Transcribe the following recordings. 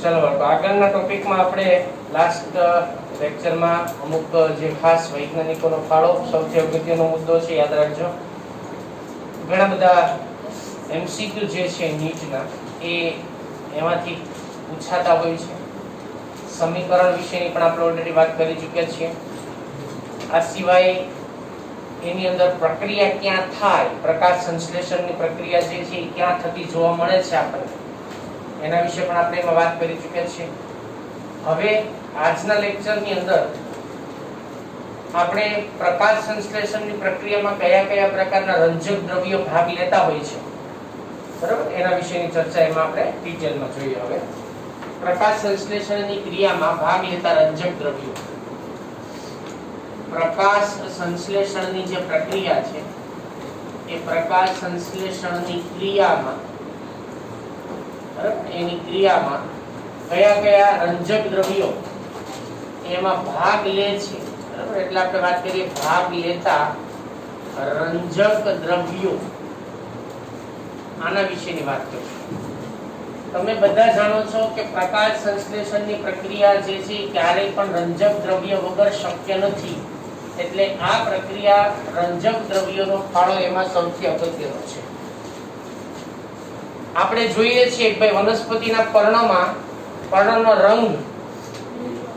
ચલો તો આગળના ટોપિકમાં આપણે લાસ્ટ લેક્ચરમાં અમુક જે ખાસ વૈજ્ઞાનિકોનો ફાળો સૌથી અગત્યનો મુદ્દો છે, યાદ રાખજો. ઘણા બધા એમસીક્યુ જે છે નીટના એ એમાંથી પૂછાતા હોય છે. સમીકરણ વિશેની પણ આપણે ઓલરેડી વાત કરી ચૂક્યા છીએ. આ સિવાય એની અંદર પ્રક્રિયા ક્યાં થાય, પ્રકાશ સંશ્લેષણની પ્રક્રિયા જે છે એ ક્યાં થતી જોવા મળે છે આપણને, એના વિશે પણ આપણે એમાં વાત કરી ચૂક્યા છીએ. હવે આજના લેક્ચરની અંદર આપણે પ્રકાશ સંશ્લેષણની પ્રક્રિયામાં કયા કયા પ્રકારના રંજક દ્રવ્યો ભાગ લેતા હોય છે, બરાબર, એના વિશેની ચર્ચા એમાં આપણે ડિટેલમાં જોઈએ. હવે પ્રકાશ સંશ્લેષણની ક્રિયામાં ભાગ લેતા રંજક દ્રવ્યો, પ્રકાશ સંશ્લેષણની જે પ્રક્રિયા છે એ પ્રકાશ સંશ્લેષણની ક્રિયામાં, એની ક્રિયામાં કયા કયા રંજક દ્રવ્યો એમાં ભાગ લે છે, બરાબર. એટલે આપણે વાત કરીએ ભાગ લેતા રંજક દ્રવ્યો, આના વિશેની વાત કરીશું. તમે બધા જાણો છો કે પ્રકાશ સંશ્લેષણની પ્રક્રિયા જે છે ક્યારેય પણ રંજક દ્રવ્ય વગર શક્ય નથી. એટલે આ પ્રક્રિયા રંજક દ્રવ્યોનો ફાળો એમાં સૌથી અગત્યનો છે. આપણે જોઈએ છીએ કે ભાઈ વનસ્પતિના પર્ણમાં પર્ણનો રંગ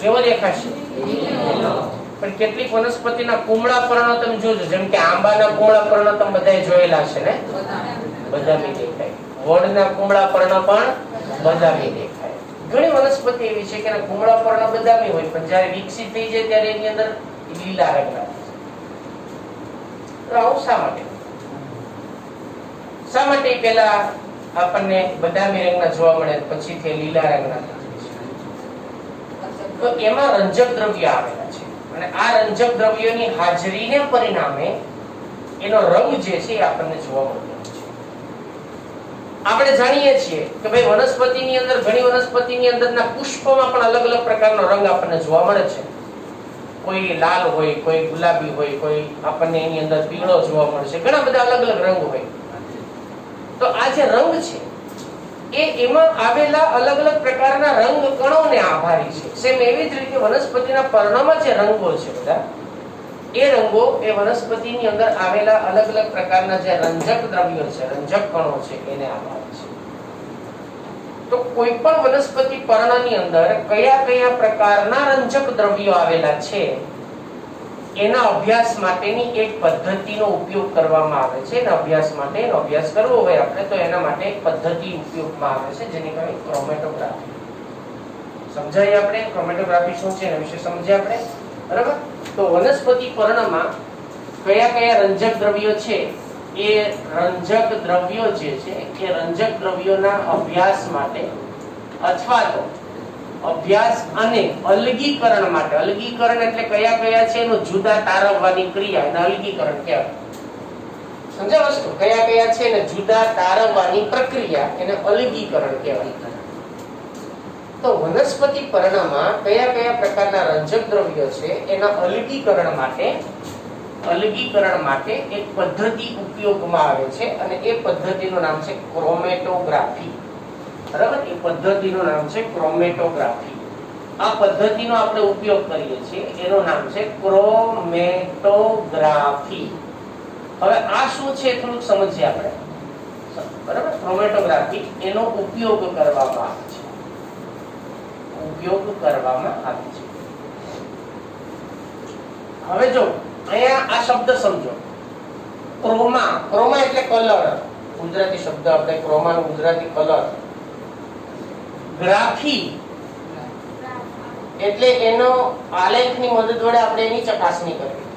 કેવો દેખાશે, પણ કેટલીક વનસ્પતિના કુમળા પર્ણ તમે જોજો, જેમ કે આંબાના કુમળા પર્ણ તમે બધાએ જોયેલા છે ને, બદામી દેખાય. વડના કુમળા પર્ણ પણ બદામી દેખાય. ઘણી વનસ્પતિ એવી છે કે કુમળા પર્ણ બદામી હોય, પણ જ્યારે વિકસિત થઈ જાય ત્યારે એની અંદર લીલા રંગના થાય. તો આવું શા માટે? શા માટે પહેલા આપણને બદામી રંગના જોવા મળે પછી તે લીલા રંગના થાય છે? તો એમાં રંજક દ્રવ્ય આવેલા છે, અને આ રંજક દ્રવ્યોની હાજરીને પરિણામે એનો રંગ જે છે એ આપણને જોવા મળતો છે. આપણે જાણીએ છીએ કે ભાઈ વનસ્પતિની અંદર, ઘણી વનસ્પતિની અંદરના પુષ્પમાં પણ અલગ અલગ પ્રકારનો રંગ આપણને જોવા મળે છે. કોઈ લાલ હોય, કોઈ ગુલાબી હોય, કોઈ આપણને એની અંદર પીળો જોવા મળશે, ઘણા બધા અલગ અલગ રંગ હોય. તો આ જે રંગ છે એ એમાં આવેલા અલગ અલગ પ્રકારના રંગ કણોને આભારી છે. સેમ એવી જ રીતે વનસ્પતિના પર્ણમાં જે રંગો છે બધા, એ રંગો એ વનસ્પતિની અંદર આવેલા અલગ અલગ પ્રકારના જે રંજક દ્રવ્યો છે, રંજક કણો છે, એને આભારી છે. તો કોઈ પણ વનસ્પતિ પર્ણની અંદર કયા કયા પ્રકારના રંજક દ્રવ્યો આવેલા છે એના અભ્યાસ માટેની એક પદ્ધતિનો ઉપયોગ કરવામાં આવે છે. એના અભ્યાસ માટે, એનો અભ્યાસ કરવો હોય આપણે તો એના માટે એક પદ્ધતિ ઉપયોગમાં આવે છે, જેની કહેવાય ક્રોમેટોગ્રાફી. સમજાય આપણે ક્રોમેટોગ્રાફી શું છે એના વિશે સમજ્યા આપણે, બરાબર. તો વનસ્પતિ પર્ણમાં કયા કયા રંજક દ્રવ્યો છે, એ રંજક દ્રવ્યો જે છે એ રંજક દ્રવ્યોના અભ્યાસ માટે અથવા તો અભ્યાસ અને અલગીકરણ માટે, અલગીકરણ એટલે કયા કયા છે એનું જુદા તારવવાની ક્રિયા, એને અલગીકરણ કહેવાય. સમજાય વસ્તુ? કયા કયા છે એને જુદા તારવવાની પ્રક્રિયા, એને અલગીકરણ કહેવાય. તો વનસ્પતિ પર્ણમાં કયા કયા પ્રકારના રંજક દ્રવ્યો છે એના અલગીકરણ માટે એક પદ્ધતિ ઉપયોગમાં આવે છે, અને એ પદ્ધતિનું નામ છે ક્રોમેટોગ્રાફી. બરાબર, એ પદ્ધતિનું નામ છે ક્રોમેટોગ્રાફી. આ પદ્ધતિનો આપણે ઉપયોગ કરીએ છીએ, એનું નામ છે ક્રોમેટોગ્રાફી. હવે આ શું છે થોડુંક સમજીએ આપણે, બરાબર. ક્રોમેટોગ્રાફી એનો ઉપયોગ કરવામાં આવે છે, હવે જો અહીંયા આ શબ્દ સમજો, ક્રોમા. ક્રોમા એટલે કલર, ગુજરાતી શબ્દ આપણે ક્રોમાનો ગુજરાતી કલર. ગ્રાફી એટલે એનો આલેખની મદદ વડે આપણે એની ચકાસણી કરવી,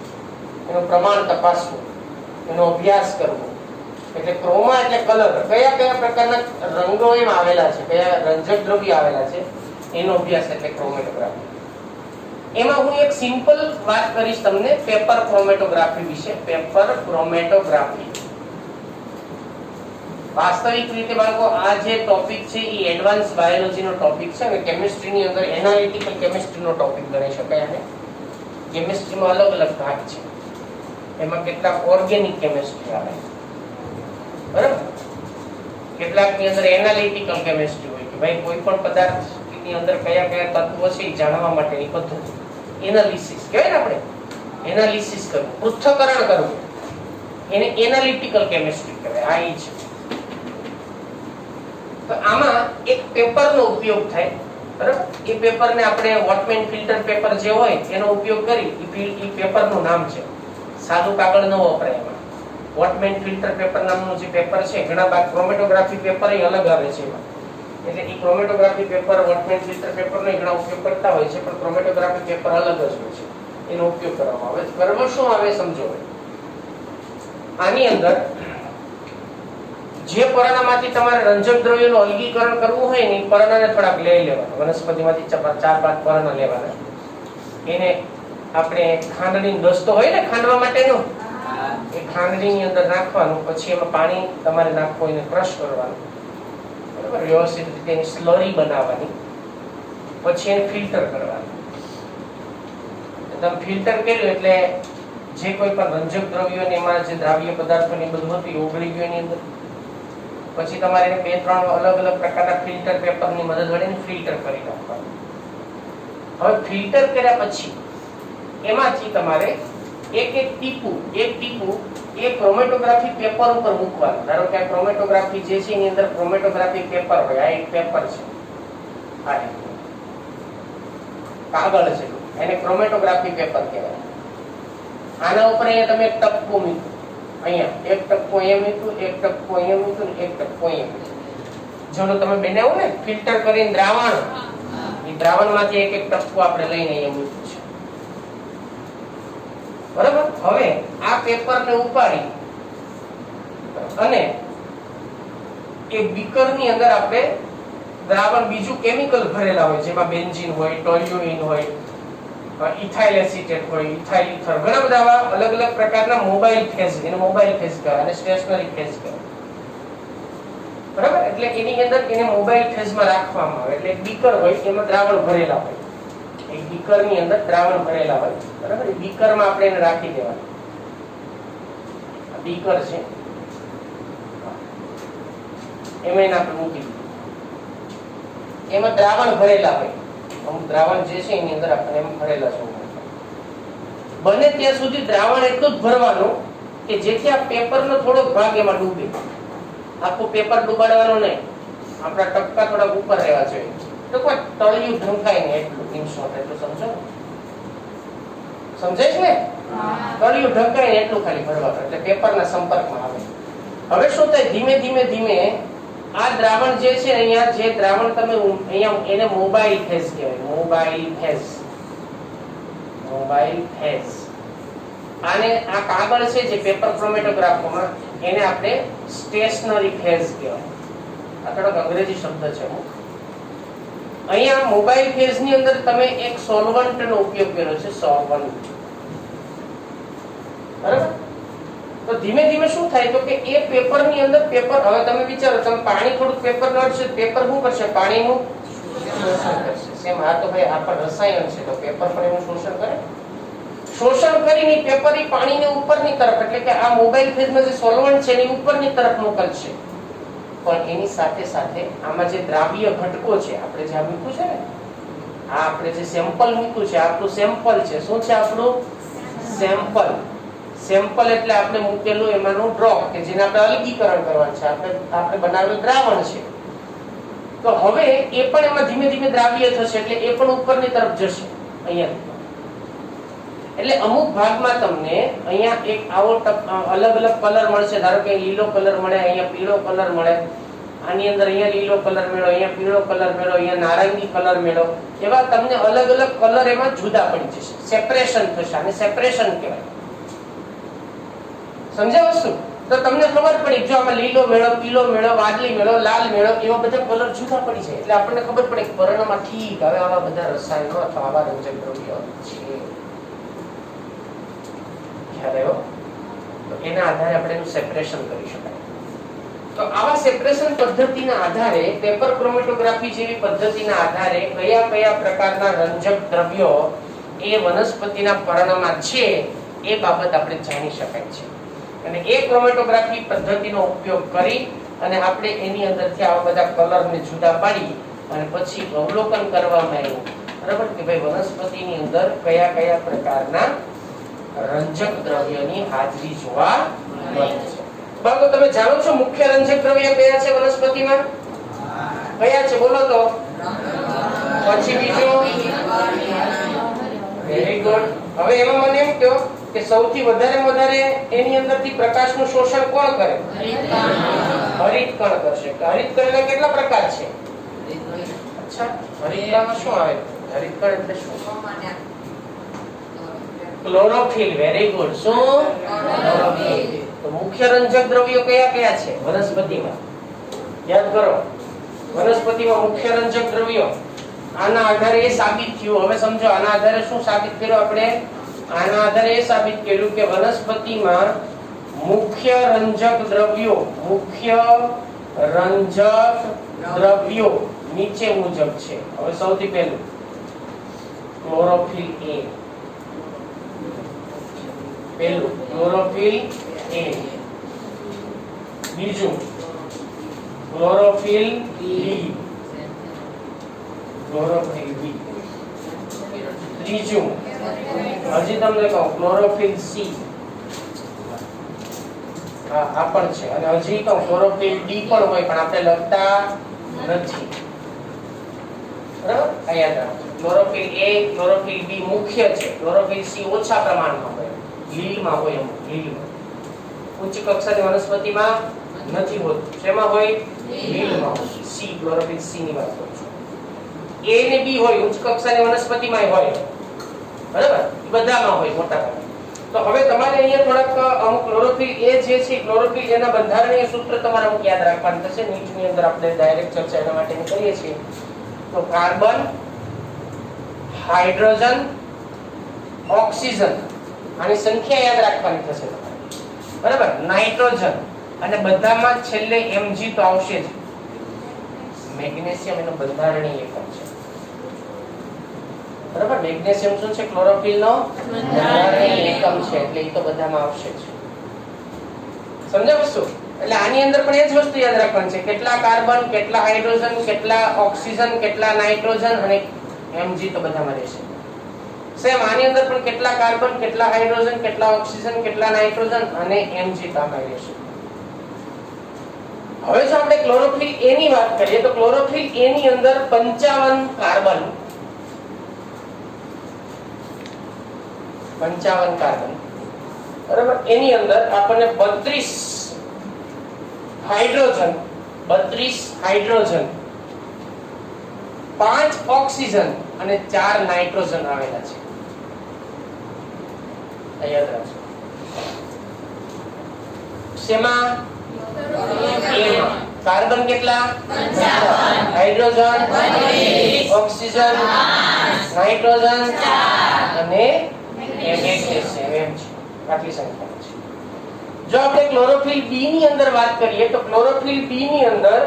એનું પ્રમાણ તપાસવું, એનો અભ્યાસ કરવો. એટલે ક્રોમા એટલે કલર. કયા કયા પ્રકારના રંગો એમાં આવેલા છે, કયા રંજક દ્રવ્ય આવેલા છે, એનો અભ્યાસ એટલે ક્રોમેટોગ્રાફી. એમાં હું એક સિમ્પલ વાત કરીશ તમને પેપર ક્રોમેટોગ્રાફી વિશે. પેપર ક્રોમેટોગ્રાફી વાસ્તવિક રીતે બાળકો આ જે ટોપિક છે એ એડવાન્સ બાયોલોજીનો ટોપિક છે, અને કેમિસ્ટ્રીની અંદર એનાલિટિકલ કેમિસ્ટ્રીનો ટોપિક ગણી શકાય. અને કેમિસ્ટ્રીમાં અલગ અલગ ભાગ છે, એમાં કેટલાક ઓર્ગેનિક કેમિસ્ટ્રી આવે, બરાબર. કેટલાકની અંદર એનાલિટિકલ કેમિસ્ટ્રી હોય કે ભાઈ કોઈ પણ પદાર્થ ની અંદર કયા કયા તત્વો છે એ જાણવા માટેની પદ્ધતિ એનાલિસિસ કહેવાય ને, આપણે એનાલિસિસ કરવું, પૃથ્થકરણ કરવું, એને એનાલિટિકલ કેમિસ્ટ્રી કહેવાય. આ ઈ છે. તો આમાં એક પેપરનો ઉપયોગ થાય, બરાબર? એ પેપરને આપણે વોટમેન ફિલ્ટર પેપર જે હોય એનો ઉપયોગ કરી, એ પેપરનું નામ છે. સાદું કાગળ ન વપરાય એમાં. વોટમેન ફિલ્ટર પેપર નામનું જે પેપર છે, ઘણા બાદ ક્રોમેટોગ્રાફી પેપર એ અલગ આવે છે એમાં. એટલે એ ક્રોમેટોગ્રાફી પેપર વોટમેન ફિલ્ટર પેપરનો ઘણા ઉપયોગ કરતા હોય છે, પણ ક્રોમેટોગ્રાફી પેપર અલગ જ હોય છે, એનો ઉપયોગ કરવામાં આવે છે. બરાબર? શું આવે સમજો. આની અંદર જે પર્ણમાંથી તમારે રંજક દ્રવ્યનું અલગીકરણ કરવું હોય ને, એ પર્ણને થોડાક લઈ લેવાના. વનસ્પતિમાંથી 4-5 પર્ણ લેવાના. એને આપણે ખાંડની દસ્તો હોય ને ખાંડવા માટેનો, એ ખાંડની અંદર નાખવાનું. પછી એમાં પાણી તમારે નાખવું, એને ક્રશ કરવાનું, બરાબર? વ્યવસ્થિત રીતે એની સ્લરી બનાવવાની. પછી એને ફિલ્ટર કરવાનું. તમે ફિલ્ટર કર્યું એટલે જે કોઈ પણ રંજક દ્રવ્યો ને એમાં જે દ્રાવ્ય પદાર્થો ને બધું હતું એ ઓગળી ગયું એની અંદર. પછી તમારે 2-3 અલગ અલગ પ્રકારના ફિલ્ટર પેપરની મદદ વડે ફિલ્ટર કરી નાખવાનું. હવે ફિલ્ટર કર્યા પછી એમાંથી તમારે એક ટીપું એ ક્રોમેટોગ્રાફી પેપર ઉપર મૂકવાનું. ધારો કે આ ક્રોમેટોગ્રાફી જે છે એની અંદર ક્રોમેટોગ્રાફી પેપર હોય. આ એક પેપર છે, આ કાગળ છે, એને ક્રોમેટોગ્રાફી પેપર કહેવાય. આના ઉપર અહીંયા તમે એક ટપકું મૂક્યું, અહીંયા એક ટપકું અહીંયા મૂક્યું, એક ટપકું અહીંયા મૂક્યું, એક ટપકું અહીંયા મૂક્યું. જેનો તમે બનાવ્યું ને ફિલ્ટર કરીને દ્રાવણ, એ દ્રાવણમાંથી એક ટપકું આપણે લઈને અહીંયા મૂક્યું છે, બરાબર? હવે આ પેપરને ઉપાડી અને એ બીકરની અંદર આપણે દ્રાવણ બીજું કેમિકલ ભરેલા હોય, જેમાં બેન્ઝીન હોય, ટોલ્યુઇન હોય, ઇથાઇલ એસિટેટ હોય, ઇથાઇલ ઇથર, ઘણા બધા અલગ અલગ પ્રકારના મોબાઈલ ફેઝ, એને મોબાઈલ ફેઝ કહેવાય અને સ્ટેશનરી ફેઝ કહેવાય, બરાબર? એટલે એની અંદર એને મોબાઈલ ફેઝમાં રાખવામાં આવે. એટલે એક બીકર હોય, એમાં દ્રાવણ ભરેલા હોય, એક બીકરની અંદર દ્રાવણ ભરેલા હોય, બરાબર? એ બીકરમાં આપણે એને રાખી દેવાનું. આ બીકર છે, એમાં એને આપણે મૂકી દીધું. એમાં દ્રાવણ ભરેલા હોય, અમુક દ્રાવણ જે છે એની અંદર આપણે એમ ભરેલા છે. બને ત્યાં સુધી દ્રાવણ એટલું જ ભરવાનું કે જેથી આ પેપરનો થોડોક ભાગ એમાં ડૂબે. આખું પેપર ડૂબાડવાનું નહીં, આપણા ટપકા થોડાક ઉપર રહેવા જોઈએ. તો કોઈ તળિયું ઢંકાય ને એટલું, ઇન શોર્ટ એટલું સમજો, સમજાય છે ને? તળિયું ઢંકાય ને એટલું ખાલી ભરવાનું, એટલે પેપરના સંપર્કમાં આવે. હવે શું થાય, ધીમે ધીમે ધીમે આ દ્રાવણ જે છે, અહીંયા જે દ્રાવણ તમે અહીંયા એને મોબાઈલ ફેઝ કહેવાય, મોબાઈલ ફેઝ. આને આ કાગળ છે જે પેપર ક્રોમેટોગ્રાફમાં, એને આપણે સ્ટેશનરી ફેઝ કહેવાય. આ થોડોક અંગ્રેજી શબ્દ છે. અહીંયા મોબાઈલ ફેઝ ની અંદર તમે એક સોલ્વન્ટ નો ઉપયોગ કર્યો છે, સોલ્વન્ટ, બરાબર? તો ધીમે ધીમે શું થાય તો કે એ પેપર ની અંદર પેપર, હવે તમે વિચારો, તમે પાણી થોડું પેપર નડશે, પેપર શું કરશે? પાણીનું શોષણ કરશે. સેમ આ તો ભાઈ આ પણ રસાયણ છે, તો પેપર પણ એનું શોષણ કરે. શોષણ કરીને પેપર એ પાણીની ઉપરની તરફ, એટલે કે આ મોબાઈલ ફેઝમાં જે સોલ્વન્ટ છે એની ઉપરની તરફ મોકલશે. પણ એની સાથે સાથે આમાં જે દ્રાવ્ય ઘટકો છે, આપણે જે મૂક્યું છે ને, આ આપણે જે સેમ્પલ મૂક્યું છે, આપણું સેમ્પલ છે. શું છે આપણું સેમ્પલ? સેમ્પલ એટલે આપણે મૂકેલું એમાંનું ડ્રોપ, કે જેને આપણે અલગીકરણ કરવાનું છે, આપણે બનાવેલું દ્રાવણ છે. તો હવે એ પણ એમાં ધીમે ધીમે દ્રાવ્ય થશે, એટલે એ પણ ઉપરની તરફ જશે અહીંયા. એટલે અમુક ભાગમાં તમને અહીંયા એક આવો અલગ અલગ કલર મળશે. ધારો કે લીલો કલર મળે, અહીંયા પીળો કલર મળે, આની અંદર અહીંયા લીલો કલર મેળો, અહીંયા પીળો કલર મેળો, અહીંયા નારંગી કલર મેળો. એવા તમને અલગ અલગ કલર એમાં જુદા પડી જશે, સેપરેશન થશે. આને સેપરેશન કહેવાય. સમજ્યા વસ્તુ? તો તમને ખબર પડી, જો આમાં લીલો મેળો, પીળો મેળો, વાદળી મેળો, લાલ મેળો, એવા બધા કલર જુદા પડી જાય. એટલે આપણને ખબર પડે કે પર્ણમાં ઠીક હવે આવા બધા રસાયણો અથવા આવા રંજક દ્રવ્યો છે. તો એના આધારે આપણે એનું સેપરેશન કરી શકાય. તો આવા સેપરેશન પદ્ધતિના આધારે, પેપર ક્રોમેટોગ્રાફી જેવી પદ્ધતિના આધારે કયા કયા પ્રકારના રંજક દ્રવ્યો એ વનસ્પતિના પર્ણમાં છે એ બાબત આપણે જાણી શકાય છે. અને એ ક્રોમેટોગ્રાફી પદ્ધતિનો ઉપયોગ કરી અને આપણે એની અંદરથી આવા બધા કલરને જુદા પાડી અને પછી અવલોકન કરવામાં આવ્યું બરાબર કે ભાઈ વનસ્પતિની અંદર કયા કયા પ્રકારના રંજક દ્રવ્યની હાજરી જોવા મળે છે. બાળકો તમે જાણો છો મુખ્ય રંજક દ્રવ્ય કયા છે વનસ્પતિમાં? કયા છે બોલો તો? પછી બીજું વેરી ગુડ. હવે એમાં મને એમ કહો કે સૌથી વધારે એની અંદરથી પ્રકાશનું શોષણ કોણ કરે? હરિતકણ કરશે. હરિતકણના કેટલા પ્રકાર છે? અચ્છા, હરિતકણમાં શું આવે? હરિતકણ એટલે શું? ક્લોરોફિલ. Very good. શું? ક્લોરોફિલ. તો મુખ્ય રંજક દ્રવ્યો કયા કયા છે વનસ્પતિમાં? યાદ કરો. વનસ્પતિમાં મુખ્ય રંજક દ્રવ્યો આના આધારે એ સાબિત થયું. હવે સમજો આના આધારે શું સાબિત કર્યું આપણે? આના આધારે એ સાબિત કર્યું કે વનસ્પતિમાં મુખ્ય રંજક દ્રવ્યો નીચે મુજબ છે. હવે સૌથી પહેલું ક્લોરોફિલ A. પહેલું ક્લોરોફિલ A. બીજું ક્લોરોફિલ B. Chlorophyll B. ત્રીજું હજી તમને કહું ક્લોરોફિલ C. આ પણ છે. અને હજી કહું ક્લોરોફિલ D પણ હોય પણ આપણે લખતા નથી. બરાબર? આ યાદ રાખજો. ક્લોરોફિલ A, ક્લોરોફિલ B મુખ્ય છે. ક્લોરોફિલ C ઓછા પ્રમાણમાં હોય. લીલમાં હોય અમુક લીલમાં. ઉચ્ચ કક્ષાની વનસ્પતિમાં નથી હોતું. શેમાં હોય? લીલમાં હોય. C ક્લોરોફિલ C ની વાત કરું છું. A ને B હોય ઉચ્ચ કક્ષાની વનસ્પતિમાં હોય. બરાબર? બધામાં હોય મોટા ભાગે. તો હવે તમારે અહીંયા થોડાક અમુક ક્લોરોફિલ A જે છે ક્લોરોફિલ એના બંધારણીય સૂત્ર તમારે અમુક યાદ રાખવાનું થશે. નીચેની અંદર આપણે ડાયરેક્ટ ચર્ચા એના માટે કરીએ છીએ. તો કાર્બન, હાઇડ્રોજન, ઓક્સિજન આની સંખ્યા યાદ રાખવાની થશે તમારે. બરાબર? નાઇટ્રોજન અને બધામાં છેલ્લે Mg તો આવશે જ. મેગ્નેશિયમ એનો બંધારણીય એકમ છે. બરાબર? મેગ્નેશિયમ શું છે? ક્લોરોફિલનો બંધારણીય એકમ છે. એટલે એ તો બધામાં આવશે જ. સમજાય વસ્તુ? એટલે આની અંદર પણ એ જ વસ્તુ યાદ રાખવાની છે. કેટલા કાર્બન, કેટલા હાઇડ્રોજન, કેટલા ઓક્સિજન, કેટલા નાઇટ્રોજન અને Mg તો બધામાં રહેશે. સેમ આની અંદર પણ કેટલા કાર્બન, કેટલા હાઇડ્રોજન, કેટલા ઓક્સિજન, કેટલા નાઇટ્રોજન અને Mg તામાં રહેશે. હવે જો આપણે ક્લોરોફિલ A ની વાત કરીએ તો ક્લોરોફિલ A ની અંદર 55 કાર્બન, 55 કાર્બન, બરાબર? એની અંદર આપણને 32 હાઇડ્રોજન, 5 ઓક્સિજન અને 4 નાઇટ્રોજન આવેલા છે. યાદ રાખજો. શેમાં? કાર્બન કેટલા? 55, હાઇડ્રોજન 32, ઓક્સિજન 5, નાઇટ્રોજન 4 અને મેગ્નેશિયમ આટલી સંખ્યા છે. જો આપણે ક્લોરોફિલ B ની અંદર વાત કરીએ તો ક્લોરોફિલ B ની અંદર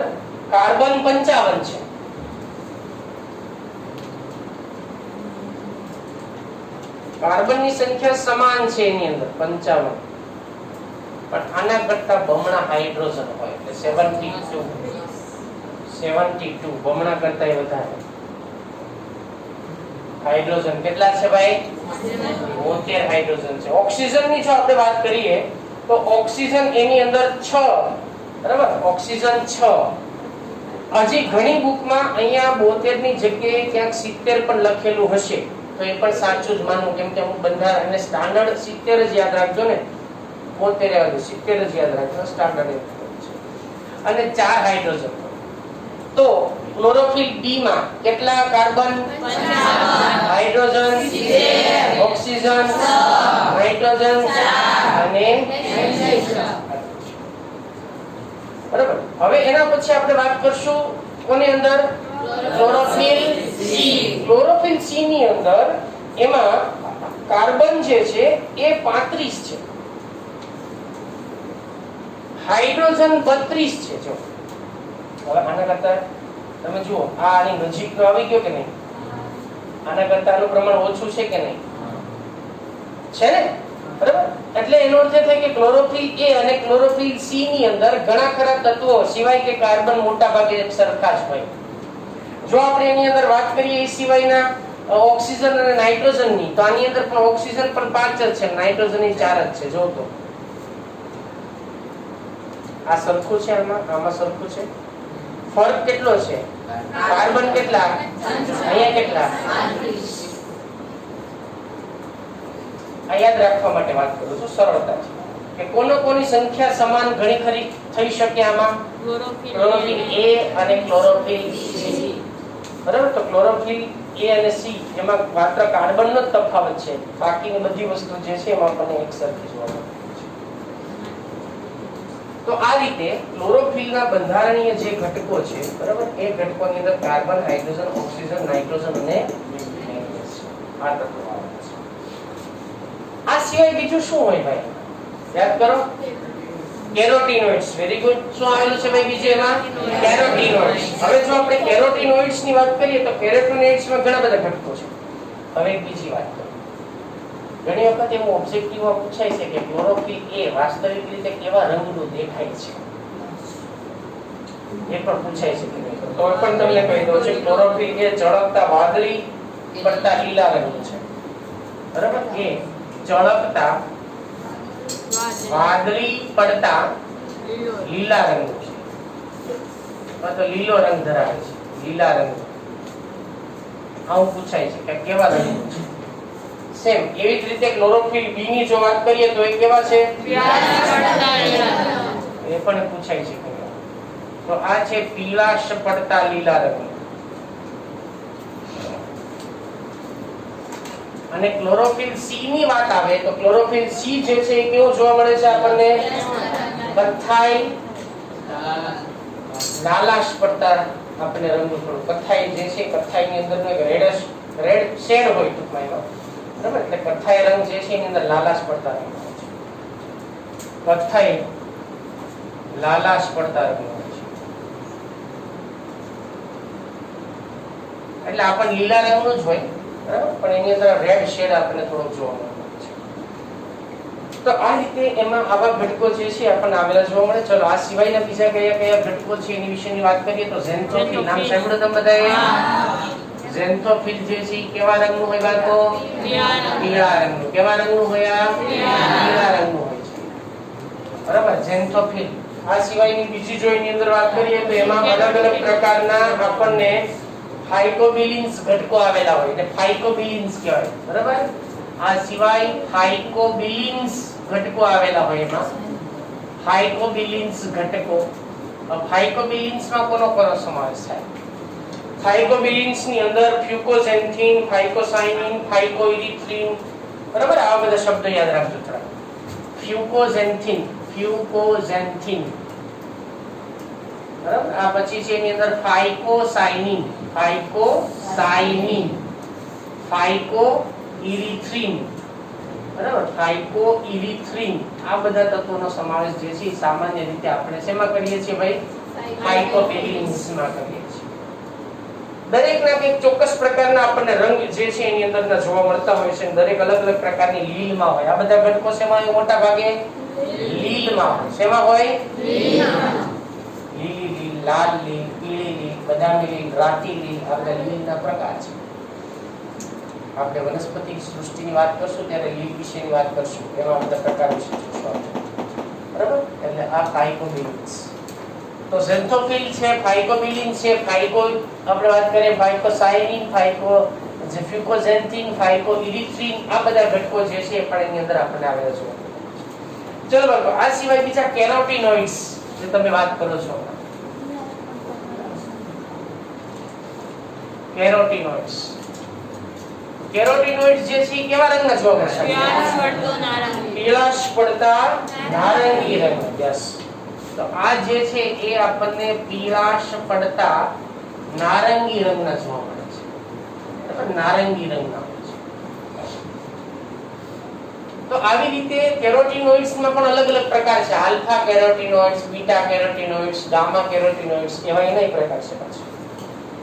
કાર્બન 55 છે. કાર્બનની સંખ્યા સમાન છે એની અંદર 55, પણ આના કરતા બમણા હાઇડ્રોજન હોય એટલે 72 બમણા કરતા વધારે હાઇડ્રોજન. કેટલા છે ભાઈ? 72 હાઇડ્રોજન છે. ઓક્સિજન ની જો આપણે વાત કરીએ તો ઓક્સિજન એની અંદર 6, બરાબર? ઓક્સિજન 6. હજી ઘણી બુકમાં અહીંયા 72 ની જગ્યાએ ક્યાંક 70 પણ લખેલું હશે તો એ પણ સાચું જ માનવું, કેમ કે અમુક બંધારણ અને સ્ટાન્ડર્ડ 70 જ યાદ રાખજો ને. 72 રહેવા દો, 70 જ યાદ રાખજો સ્ટાન્ડર્ડ છે. અને 4 હાઇડ્રોજન. તો ક્લોરોફિલ B માં કેટલા કાર્બન? 55, હાઇડ્રોજન 70, ઓક્સિજન 6, નાઇટ્રોજન 4 અને બરાબર. હવે એના પછી આપણે વાત કરશું કોની અંદર? Chlorophyll C. ક્લોરોફિલ C ની અંદર એમાં કાર્બન જે છે એ 35 છે, હાઇડ્રોજન 32 છે. જો હવે આના કરતા તમે જુઓ આ આની નજીક આવી ગયો કે નહીં? આના કરતા આનું પ્રમાણ ઓછું છે કે નહીં? છે ને? બરાબર? એટલે એનો અર્થ એ થાય કે ક્લોરોફિલ A અને ક્લોરોફિલ C ની અંદર ઘણા ખરા તત્વો સિવાય કે કાર્બન મોટા ભાગે સરખા જ હોય. જો આપણે એની અંદર વાત કરીએ એ સિવાયના ઓક્સિજન અને નાઇટ્રોજન ની, તો આની અંદર પણ ઓક્સિજન પણ 5 જ છે, નાઇટ્રોજન ની 4 જ છે. જો તો આ સરખું છે, આમાં સરખું છે. ફરક કેટલો છે? કાર્બન કેટલા, અહીંયા કેટલા? આ યાદ રાખવા માટે વાત કરું છું, સરળતા છે કે કોની સંખ્યા સમાન ઘણી ખરી થઈ શકે આમાં. ક્લોરોફિલ A અને ક્લોરોફિલ C. બરાબર, તો ક્લોરોફિલ A અને C એમાં માત્ર કાર્બનનો જ તફાવત છે, બાકીની બધી વસ્તુ જે છે એમાં આપણને એક સરખી જોવા મળે છે. તો આ રીતે ક્લોરોફિલના બંધારણીય જે ઘટકો છે, બરાબર, એ ઘટકોની અંદર કાર્બન, હાઇડ્રોજન, ઓક્સિજન, નાઇટ્રોજન અને મેગ્નેશિયમ આ તત્વો આવે છે. આ સિવાય બીજું શું હોય ભાઈ? યાદ કરો. કેરોટીનોઇડ્સ. Very good. શું આવેલું છે ભાઈ બીજે એમાં? કેરોટીનોઇડ્સ. હવે જો આપણે કેરોટીનોઇડ્સ ની વાત કરીએ તો કેરોટીનોઇડ્સ માં ઘણા બધા ઘટકો છે. હવે એક બીજી વાત કરું. ઘણી વખત એવું ઓબ્જેક્ટિવ માં પૂછાય છે કે ક્લોરોફિલ A વાસ્તવિક રીતે કેવા રંગનું દેખાય છે, એ પણ પૂછાય છે કે નહીં. તો પણ તમને કહી દઉં છું, ક્લોરોફિલ A ચળકતા વાદળી પડતા લીલા રંગનું છે. બરાબર, એ ચળકતા વાદળી પડતા લીલા રંગનું છે, તો લીલો રંગ ધરાવે છે, લીલા રંગ. આવું પૂછાય છે કે કેવા રંગનું છે. સેમ એવી જ રીતે ક્લોરોફિલ B ની જો વાત કરીએ તો એ કેવા છે? એ પણ પૂછાય છે કે તો આ છે પીળાશ પડતા લીલા રંગ. અને ક્લોરોફિલ C ની વાત આવે તો ક્લોરોફિલ C જે છે એ કેવો જોવા મળે છે આપણને? કથ્થાઈ લાલાશ પડતા આપણને રંગનું થોડું કથ્થાઈ જે છે, કથ્થાઈ ની અંદર એક રેડ શેડ હોય ટૂંકમાં એનો, બરાબર, એટલે કથ્થાઈ રંગ જે છે એની અંદર લાલાશ પડતા રંગ હોય છે. કથ્થાઈ લાલાશ પડતા રંગ હોય છે, એટલે આપણને લીલા રંગનું જ હોય, બરાબર, પણ એની અંદર રેડ શેડ આપણને થોડોક જોવા મળે છે. તો આ રીતે એમાં આવા ઘટકો જે છે આપણને આવેલા જોવા મળે. ચલો આ સિવાયના બીજા કયા કયા ઘટકો છે એની વિશેની વાત કરીએ તો ઝેન્થોફિલ. નામ સાંભળ્યું તમે બધાએ? ઝેન્થોફિલ જે છે કેવા રંગનું હોય બાળકો? પીળા રંગનું. કેવા રંગનું હોય? પીળા રંગનું હોય છે, બરાબર, ઝેન્થોફિલ. આ સિવાયની બીજી જો એની અંદર વાત કરીએ તો એમાં અલગ અલગ પ્રકારના આપણને ફાઇકોબિલિન્સ ઘટકો આવેલા હોય, એટલે ફાઇકોબિલિન્સ કહેવાય, બરાબર. આ સિવાય ફાઇકોબિલિન્સ ઘટકો આવેલા હોય, એમાં ફાઇકોબિલિન્સ ઘટકો. ફાઇકોબિલિન્સ માં કોનો સમાવેશ થાય? ફાઇકોબિલિન્સ ની અંદર ફ્યુકોઝેન્થિન, ફાઇકોસાઇનિન, ફાઇકોઇરિથ્રિન, બરાબર, આવા બધા શબ્દો યાદ રાખજો થોડા. ફ્યુકોઝેન્થિન, બરાબર. આ પછી છે એની અંદર ફાઇકોસાઇનિન, ફાઇકોઇરિથ્રિન, બરાબર, ફાઇકોઇરિથ્રિન. આ બધા તત્વોનો સમાવેશ જે છે સામાન્ય રીતે આપણે શેમાં કરીએ છીએ ભાઈ? ફાઇકોબિલિન્સ માં કરીએ છીએ. દરેકના એક ચોક્કસ પ્રકારના આપણને રંગ જે છે એની અંદરના જોવા મળતા હોય છે. દરેક અલગ અલગ પ્રકારની લીલમાં હોય. આ બધા ઘટકો શેમાં હોય? મોટા ભાગે લીલમાં હોય. શેમાં હોય? લીલી લીલ, લાલ લીલ, પીળી લીલ, બદામી લીલ, રાતી લીલ, આ બધા લીલના પ્રકાર છે. આપણે વનસ્પતિ સૃષ્ટિની વાત કરશું ત્યારે લીલ વિશેની વાત કરશું, એમાં બધા પ્રકાર વિશે જોશું, બરાબર. એટલે આ ફાઇકોબિલિન્સ. તો ઝેન્થોફિલ છે, ફાઇકોબિલિન છે, આપણે વાત કરીએ ફાઇકોસાઇનિન, ફ્યુકોઝેન્થિન, ફાઇકોઇરિથ્રિન, આ બધા ઘટકો જે છે પણ એની અંદર આપણને આવેલા છે. ચલો બાળકો, આ સિવાય બીજા કેરોટીનોઇડ્સ જે તમે વાત કરો છો, કેરોટીનોઇડ્સ. કેરોટીનોઇડ્સ જે છે કેવા રંગના જોવા મળશે? પીળાશ પડતા નારંગી રંગ. યસ. તો આ જે છે એ આપણને પીળાશ પડતા નારંગી રંગના જોવા મળે છે, બરાબર, નારંગી રંગના હોય છે. તો આવી રીતે કેરોટીનોઇડ્સ માં પણ અલગ અલગ પ્રકાર છે. આલ્ફા કેરોટીનોઇડ્સ, બીટા કેરોટીનોઇડ્સ, ગામા કેરોટીનોઇડ્સ, એવા એના પ્રકાર છે પાછા.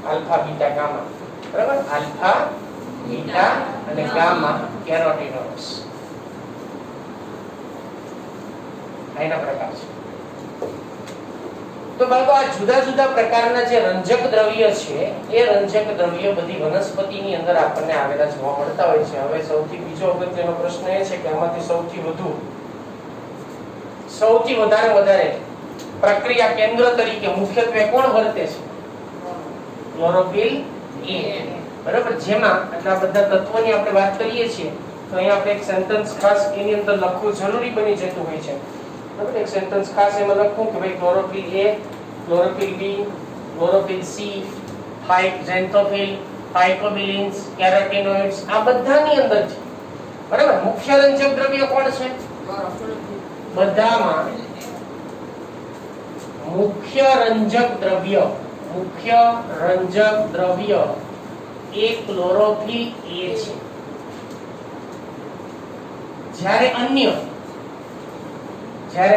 આલ્ફા, બીટા, ગામા, બરાબર. આલ્ફા, બીટા અને ગામા કેરોટીનોઇડ્સ એના પ્રકાર છે. તો બાળકો આ જુદા જુદા પ્રકારના જે રંજક દ્રવ્ય છે એ રંજક દ્રવ્ય બધી વનસ્પતિની અંદર આપણને આવેલા જોવા મળતા હોય છે. હવે સૌથી બીજો અગત્યનો પ્રશ્ન એ છે કે આમાંથી સૌથી વધારે પ્રક્રિયા કેન્દ્ર તરીકે મુખ્યત્વે કોણ વર્તે છે? ક્લોરોફિલ એ. બરાબર. જેમાં આટલા બધા તત્વોની આપણે વાત કરીએ છીએ તો અહીંયા આપણે એક સેન્ટેન્સ ખાસ એની અંદર લખવું જરૂરી બની જતું હોય છે. બરાબર. એક સેન્ટેન્સ ખાસ એમાં લખવું કે ભાઈ ક્લોરોફિલ એ, ક્લોરોફિલ બી, ક્લોરોફિલ સી, ઝેન્થોફિલ, ફાઇટોબિલિન્સ, કેરોટીનોઇડ્સ આ બધાની અંદર છે. બરાબર. મુખ્ય રંજક દ્રવ્ય કોણ છે? બધામાં મુખ્ય રંજક દ્રવ્ય એ ક્લોરોફિલ એ છે. જ્યારે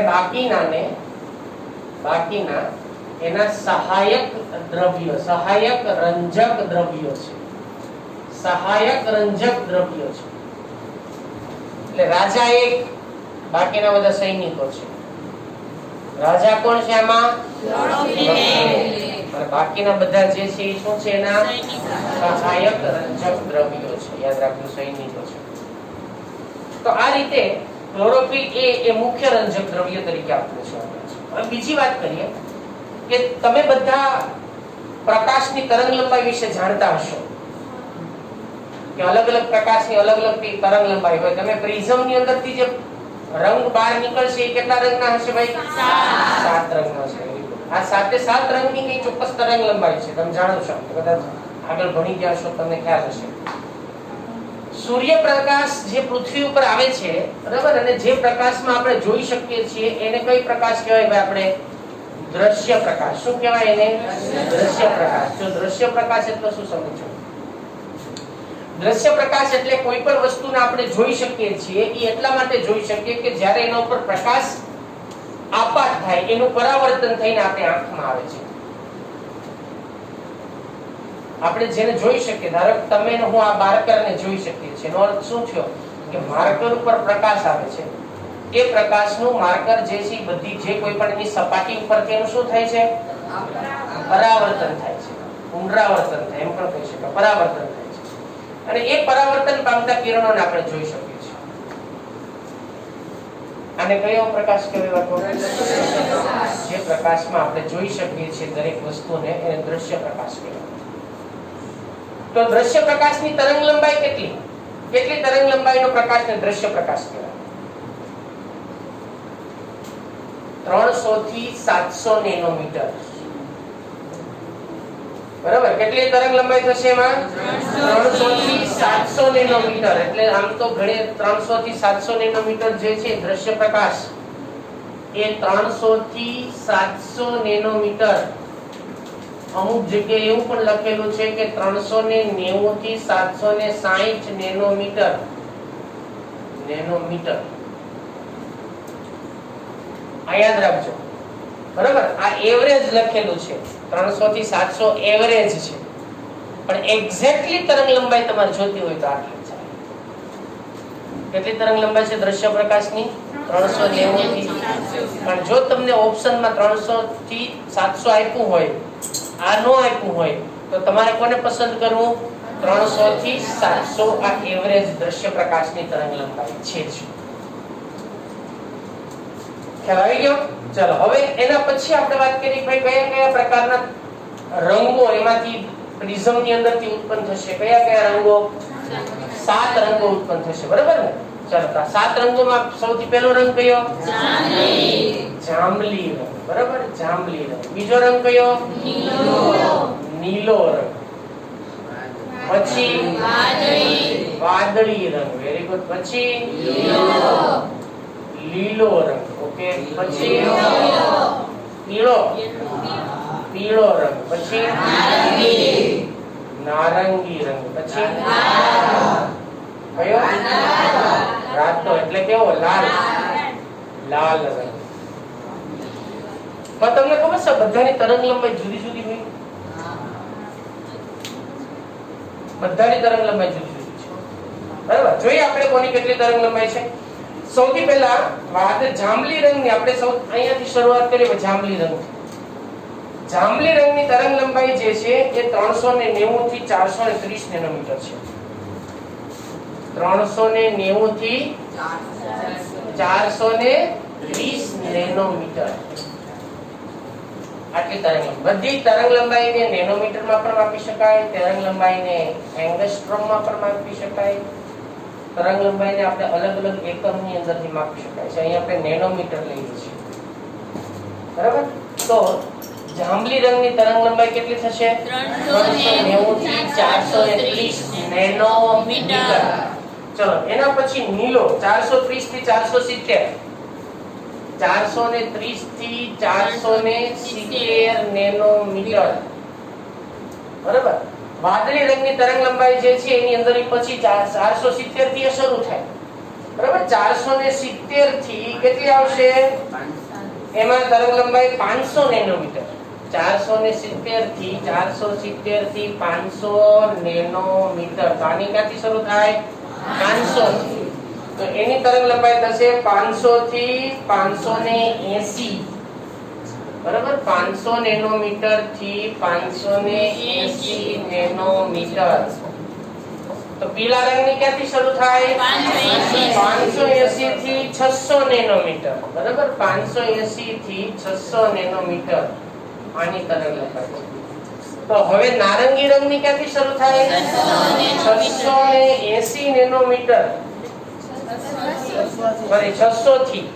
બાકીના એના સહાયક રંજક દ્રવ્યો છે. એટલે રાજા એક, બાકીના બધા સૈનિકો છે. રાજા કોણ છે આમાં? અને બાકીના બધા જે છે એ શું છે? એના સહાયક રંજક દ્રવ્યો છે. યાદ રાખજો, સૈનિકો છે. તો આ રીતે ક્લોરોફિલ એ મુખ્ય રંજક દ્રવ્ય તરીકે આપણે છે. હવે બીજી વાત કરીએ કે તમે બધા પ્રકાશની તરંગ લંબાઈ વિશે જાણતા હશો કે અલગ અલગ પ્રકાશની અલગ અલગ તરંગ લંબાઈ હોય. તમે પ્રિઝમની અંદરથી જે રંગ બહાર નીકળશે એ કેટલા રંગના હશે ભાઈ? 7 રંગના છે. આ 7 રંગની કઈ ચોક્કસ તરંગ લંબાઈ છે, તમે જાણો છો, કદાચ આગળ ભણી ગયા છો, તમને ખ્યાલ હશે. સૂર્યપ્રકાશ જે પૃથ્વી ઉપર આવે છે, બરાબર, અને જે પ્રકાશમાં આપણે જોઈ શકીએ છીએ એને કઈ પ્રકાશ કહેવાય ભાઈ? આપણે દ્રશ્ય પ્રકાશ. શું કહેવાય એને? દ્રશ્ય પ્રકાશ. જો દ્રશ્ય પ્રકાશ એટલે શું સમજો? દ્રશ્ય પ્રકાશ એટલે કોઈ પણ વસ્તુને આપણે જોઈ શકીએ છીએ એ એટલા માટે જોઈ શકીએ કે જ્યારે એના ઉપર પ્રકાશ આપાત થાય, એનું પરાવર્તન થઈને આપણી આંખમાં આવે છે. આપણે જેને જોઈ શકીએ, ધારો કે તમે ને હું આ માર્કરને જોઈ શકીએ છીએ, એનો અર્થ શું થયો કે માર્કર ઉપર પ્રકાશ આવે છે, એ પ્રકાશનું માર્કર જે છે બધી જે કોઈ પણ એની સપાટી ઉપર તેનું શું થાય છે? પરાવર્તન થાય છે. પુનરાવર્તન થાય, એમ પણ કહી શકાય. પરાવર્તન થાય છે. અને એ પરાવર્તન પામતા કિરણોને આપણે જોઈ શકીએ છીએ. આને કયો પ્રકાશ કહેવાય? જે પ્રકાશમાં આપણે જોઈ શકીએ છીએ દરેક વસ્તુને, એને દ્રશ્ય પ્રકાશ કહેવાય. તો દ્રશ્ય પ્રકાશની તરંગ લંબાઈ કેટલી તરંગ લંબાઈનો પ્રકાશને દ્રશ્ય પ્રકાશ કહેવાય? 300 થી 700 નેનોમીટર. બરાબર. કેટલી તરંગ લંબાઈ થશે એમાં? 300 થી 700 નેનોમીટર. એટલે આમ તો ઘણી 300 થી 700 નેનોમીટર જે છે દ્રશ્ય પ્રકાશ, એ 300 થી 700 નેનોમીટર. અમુક જગ્યાએ એવું પણ લખેલું છે કે 390 થી 760 નેનોમીટર. આ યાદ રાખજો. બરાબર. આ એવરેજ લખેલું છે, 300 થી 700 એવરેજ છે, પણ એક્ઝેક્ટલી તરંગ લંબાઈ તમારે જોતી હોય તો આટલી છે. કેટલી તરંગ લંબાઈ છે દ્રશ્ય પ્રકાશની? 390 થી. પણ જો તમને ઓપ્શનમાં 300 થી 700 આપ્યું હોય, આ નો આપ્યું હોય, તો તમારે કોને પસંદ કરવું? 300 થી 700 આ એવરેજ દ્રશ્ય પ્રકાશની તરંગ લંબાઈ છે. ખ્યાલ આવી ગયો? ચલો હવે એના પછી આપણે વાત કરી ભાઈ કયા કયા પ્રકારના રંગો એમાંથી પ્રિઝમની અંદરથી ઉત્પન્ન થશે. કયા રંગો? 7 રંગો ઉત્પન્ન થશે. બરાબર ને? ચલો, 7 રંગોમાં સૌથી પહેલો રંગ કયો? જાંબલી રંગ. બરાબર, જાંબલી રંગ. બીજો રંગ કયો? નીલો રંગ. પછી વાદળી રંગ. Very good. પછી લીલો રંગ. ઓકે. પછી પીળો રંગ. પછી નારંગી રંગ. પછી કયો? રાતો એટલે કેવો? લાલ રંગ. પણ તમને ખબર છે બધાની તરંગ લંબાઈ જુદી જુદી હોય? બધાની તરંગ લંબાઈ જુદી જુદી છે. બરાબર. જોઈએ આપણે કોની કેટલી તરંગ લંબાઈ છે. સૌથી પહેલા વાત જાંબલી રંગની. આપણે અહીંયાથી શરૂઆત કરીએ. જાંબલી રંગ જાંબલી રંગની તરંગ લંબાઈ જે છે એ 390 થી 430 નેનોમીટર છે. 390 થી 430 નેનોમીટર આટલી તરંગ. બધી તરંગ લંબાઈને નેનોમીટરમાં પણ માપી શકાય, તરંગ લંબાઈને એંગસ્ટ્રોમમાં પણ માપી શકાય, તરંગ લંબાઈને આપણે અલગ અલગ એકમની અંદરથી માપી શકાય છે. અહીં આપણે નેનોમીટર લઈએ છીએ, બરાબર. તો જાંબલી રંગની તરંગ લંબાઈ કેટલી થશે? 390 થી 430 નેનોમીટર. ચલો એના પછી નીલો 430 થી 470, 430 થી 470 નેનોમીટર, બરાબર. વાદળી રંગની તરંગ લંબાઈ જે છે એની અંદર પછી 470 થી શરૂ થાય, બરાબર. 470 થી કેટલી આવશે? એમાં તરંગ લંબાઈ 500 નેનોમીટર. 470 થી 470 થી 500 નેનોમીટર. તો આની ક્યાંથી શરૂ થાય? 500 થી. તો એની તરંગ લંબાઈ થશે 500 થી 580, બરાબર. 500 નેનોમીટર થી 580 નેનોમીટર. તો પીળા રંગની ક્યાંથી શરૂ થાય? 580 થી 600 નેનોમીટર, બરાબર. 580 થી 600 નેનોમીટર આની તરંગ લંબાઈ છે. તો હવે નારંગી રંગની ક્યાંથી શરૂ થાય? 680 નેનોમીટર, સોરી 600 થી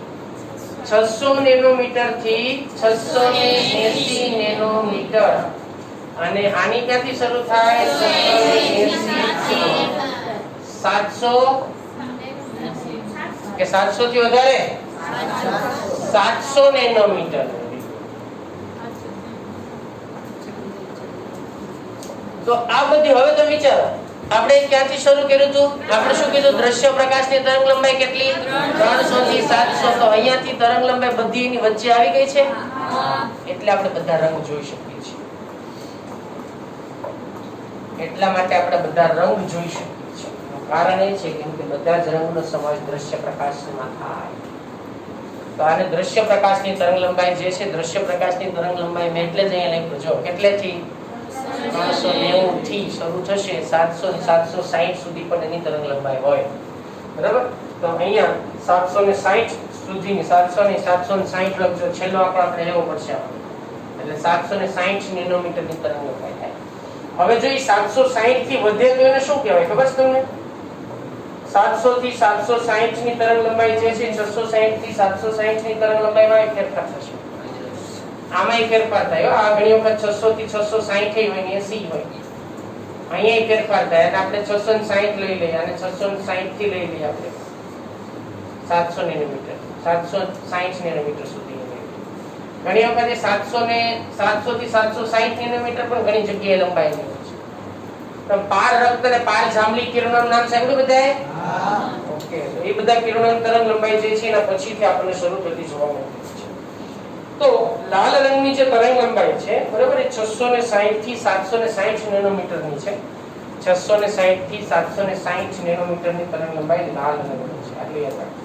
600 નેનોમીટર થી 680 નેનોમીટર. અને આની ક્યાંથી શરૂ થાય? 680 થી 700 કે 700 થી વધારે 700 નેનોમીટર. તો આ બધી હવે તો વિચારો આપણે ક્યાંથી શરૂ કર્યું હતું? આપણે શું કીધું? દ્રશ્ય પ્રકાશની તરંગ લંબાઈ કેટલી? 300 થી 700. તો અહીંયાથી તરંગ લંબાઈ બધી એની વચ્ચે આવી ગઈ છે, એટલે આપણે બધા રંગ જોઈ શકીએ છીએ. એટલા માટે આપણે બધા રંગ જોઈ શકીએ છીએ. કારણ એ છે કે બધા જ રંગનો સમાવેશ દ્રશ્ય પ્રકાશમાં થાય. તો આને દ્રશ્ય પ્રકાશની તરંગ લંબાઈ જે છે, દ્રશ્ય પ્રકાશની તરંગ લંબાઈ મેં એટલે જ અહીંયા લખ્યું. જો કેટલેથી 390 થી શરૂ થશે, 700 થી 760 સુધી પણ એની તરંગ લંબાઈ હોય, બરાબર. તો અહીંયા 760 સુધીની 700 ની 760 લખજો. છેલ્લો આંકડો આપણે લેવો પડશે, એટલે 760 નેનોમીટરની તરંગ લંબાઈ થાય. હવે જો 760 થી વધે તો એને શું કહેવાય ખબર છે તમને? 700 થી 760 ની તરંગ લંબાઈ જે છે, 660 થી 760 ની તરંગ લંબાઈમાં એક ફેરફાર થશે. આમાં ફેરફાર થાય. આ ઘણી વખત 600 થી 660 હોય ને 80 હોય, અહીંયા ફેરફાર થાય. અને આપણે 660 લઈ લઈએ અને 660 થી લઈ લઈએ આપણે 700 નેનોમીટર, 760 નેનોમીટર સુધી. ઘણી વખત 700 થી 760 નેનોમીટર પણ ઘણી જગ્યાએ લંબાઈ હોય છે. તો પાર રક્ત અને પાર જાંબલી કિરણોનું નામ સાંભળ્યું બધાએ? ઓકે. તો એ બધા કિરણોની તરંગ લંબાઈ જે છે એના પછીથી આપણને શરૂ થતી જોવા મળે છે. તો લાલ રંગની જે તરંગ લંબાઈ છે, બરાબર, એ 660 થી 760 નેનોમીટરની છે. 660 થી 760 નેનોમીટરની તરંગ લંબાઈ લાલ રંગની છે. આટલી યાદ રાખો.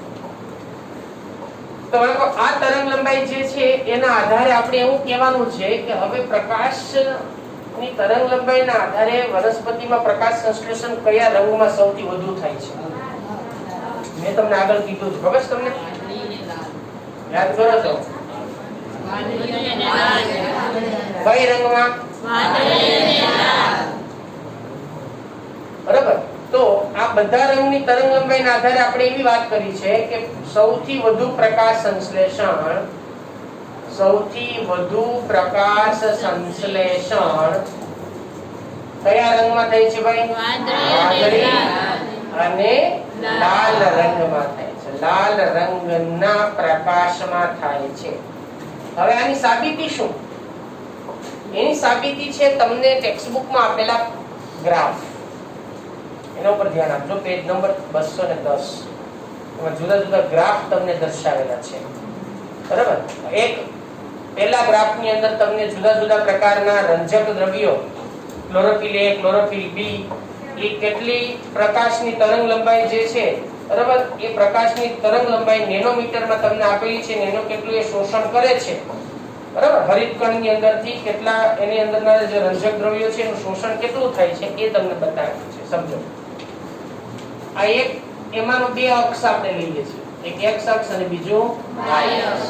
તો આ તરંગ લંબાઈ જે છે એના આધારે આપણે એવું કહેવાનું છે કે હવે પ્રકાશની તરંગ લંબાઈના આધારે વનસ્પતિમાં પ્રકાશ સંશ્લેષણ કયા રંગમાં સૌથી વધુ થાય છે. મેં તમને આગળ કીધું છે, ખબર છે તમને? યાદ કરો છો? કઈ રંગમાં? બરાબર. તો આ બધા રંગની તરંગ લંબાઈના આધારે આપણે એવી વાત કરી છે કે સૌથી વધુ પ્રકાશ સંશ્લેષણ કયા રંગમાં થાય છે ભાઈ? વાદળી અને લાલ રંગમાં થાય છે. લાલ રંગના પ્રકાશમાં થાય છે. હવે આની સાબિતી શું? એની સાબિતી છે તમને ટેક્સ્ટબુકમાં આપેલા ગ્રાફ. એના ઉપર ધ્યાન આપજો. Page number 210. એમાં જુદા જુદા ગ્રાફ તમને દર્શાવેલા છે, બરાબર. એક પહેલા ગ્રાફની અંદર તમને જુદા જુદા પ્રકારના રંજક દ્રવ્યો, ક્લોરોફિલ A, ક્લોરોફિલ B, એ કેટલી પ્રકાશની તરંગ લંબાઈ જે છે, બરાબર, એ પ્રકાશની તરંગ લંબાઈ નેનોમીટરમાં તમને આપેલી છે. નેનો કેટલું એ શોષણ કરે છે, બરાબર. હરિત કણની અંદરથી કેટલા એની અંદરના જે રંજક દ્રવ્યો છે એનું શોષણ કેટલું થાય છે એ તમને બતાવ્યું છે. સમજો આ એક એમાંનો બે અક્ષ આપણે લઈએ છીએ, એક x અક્ષ અને બીજો y અક્ષ.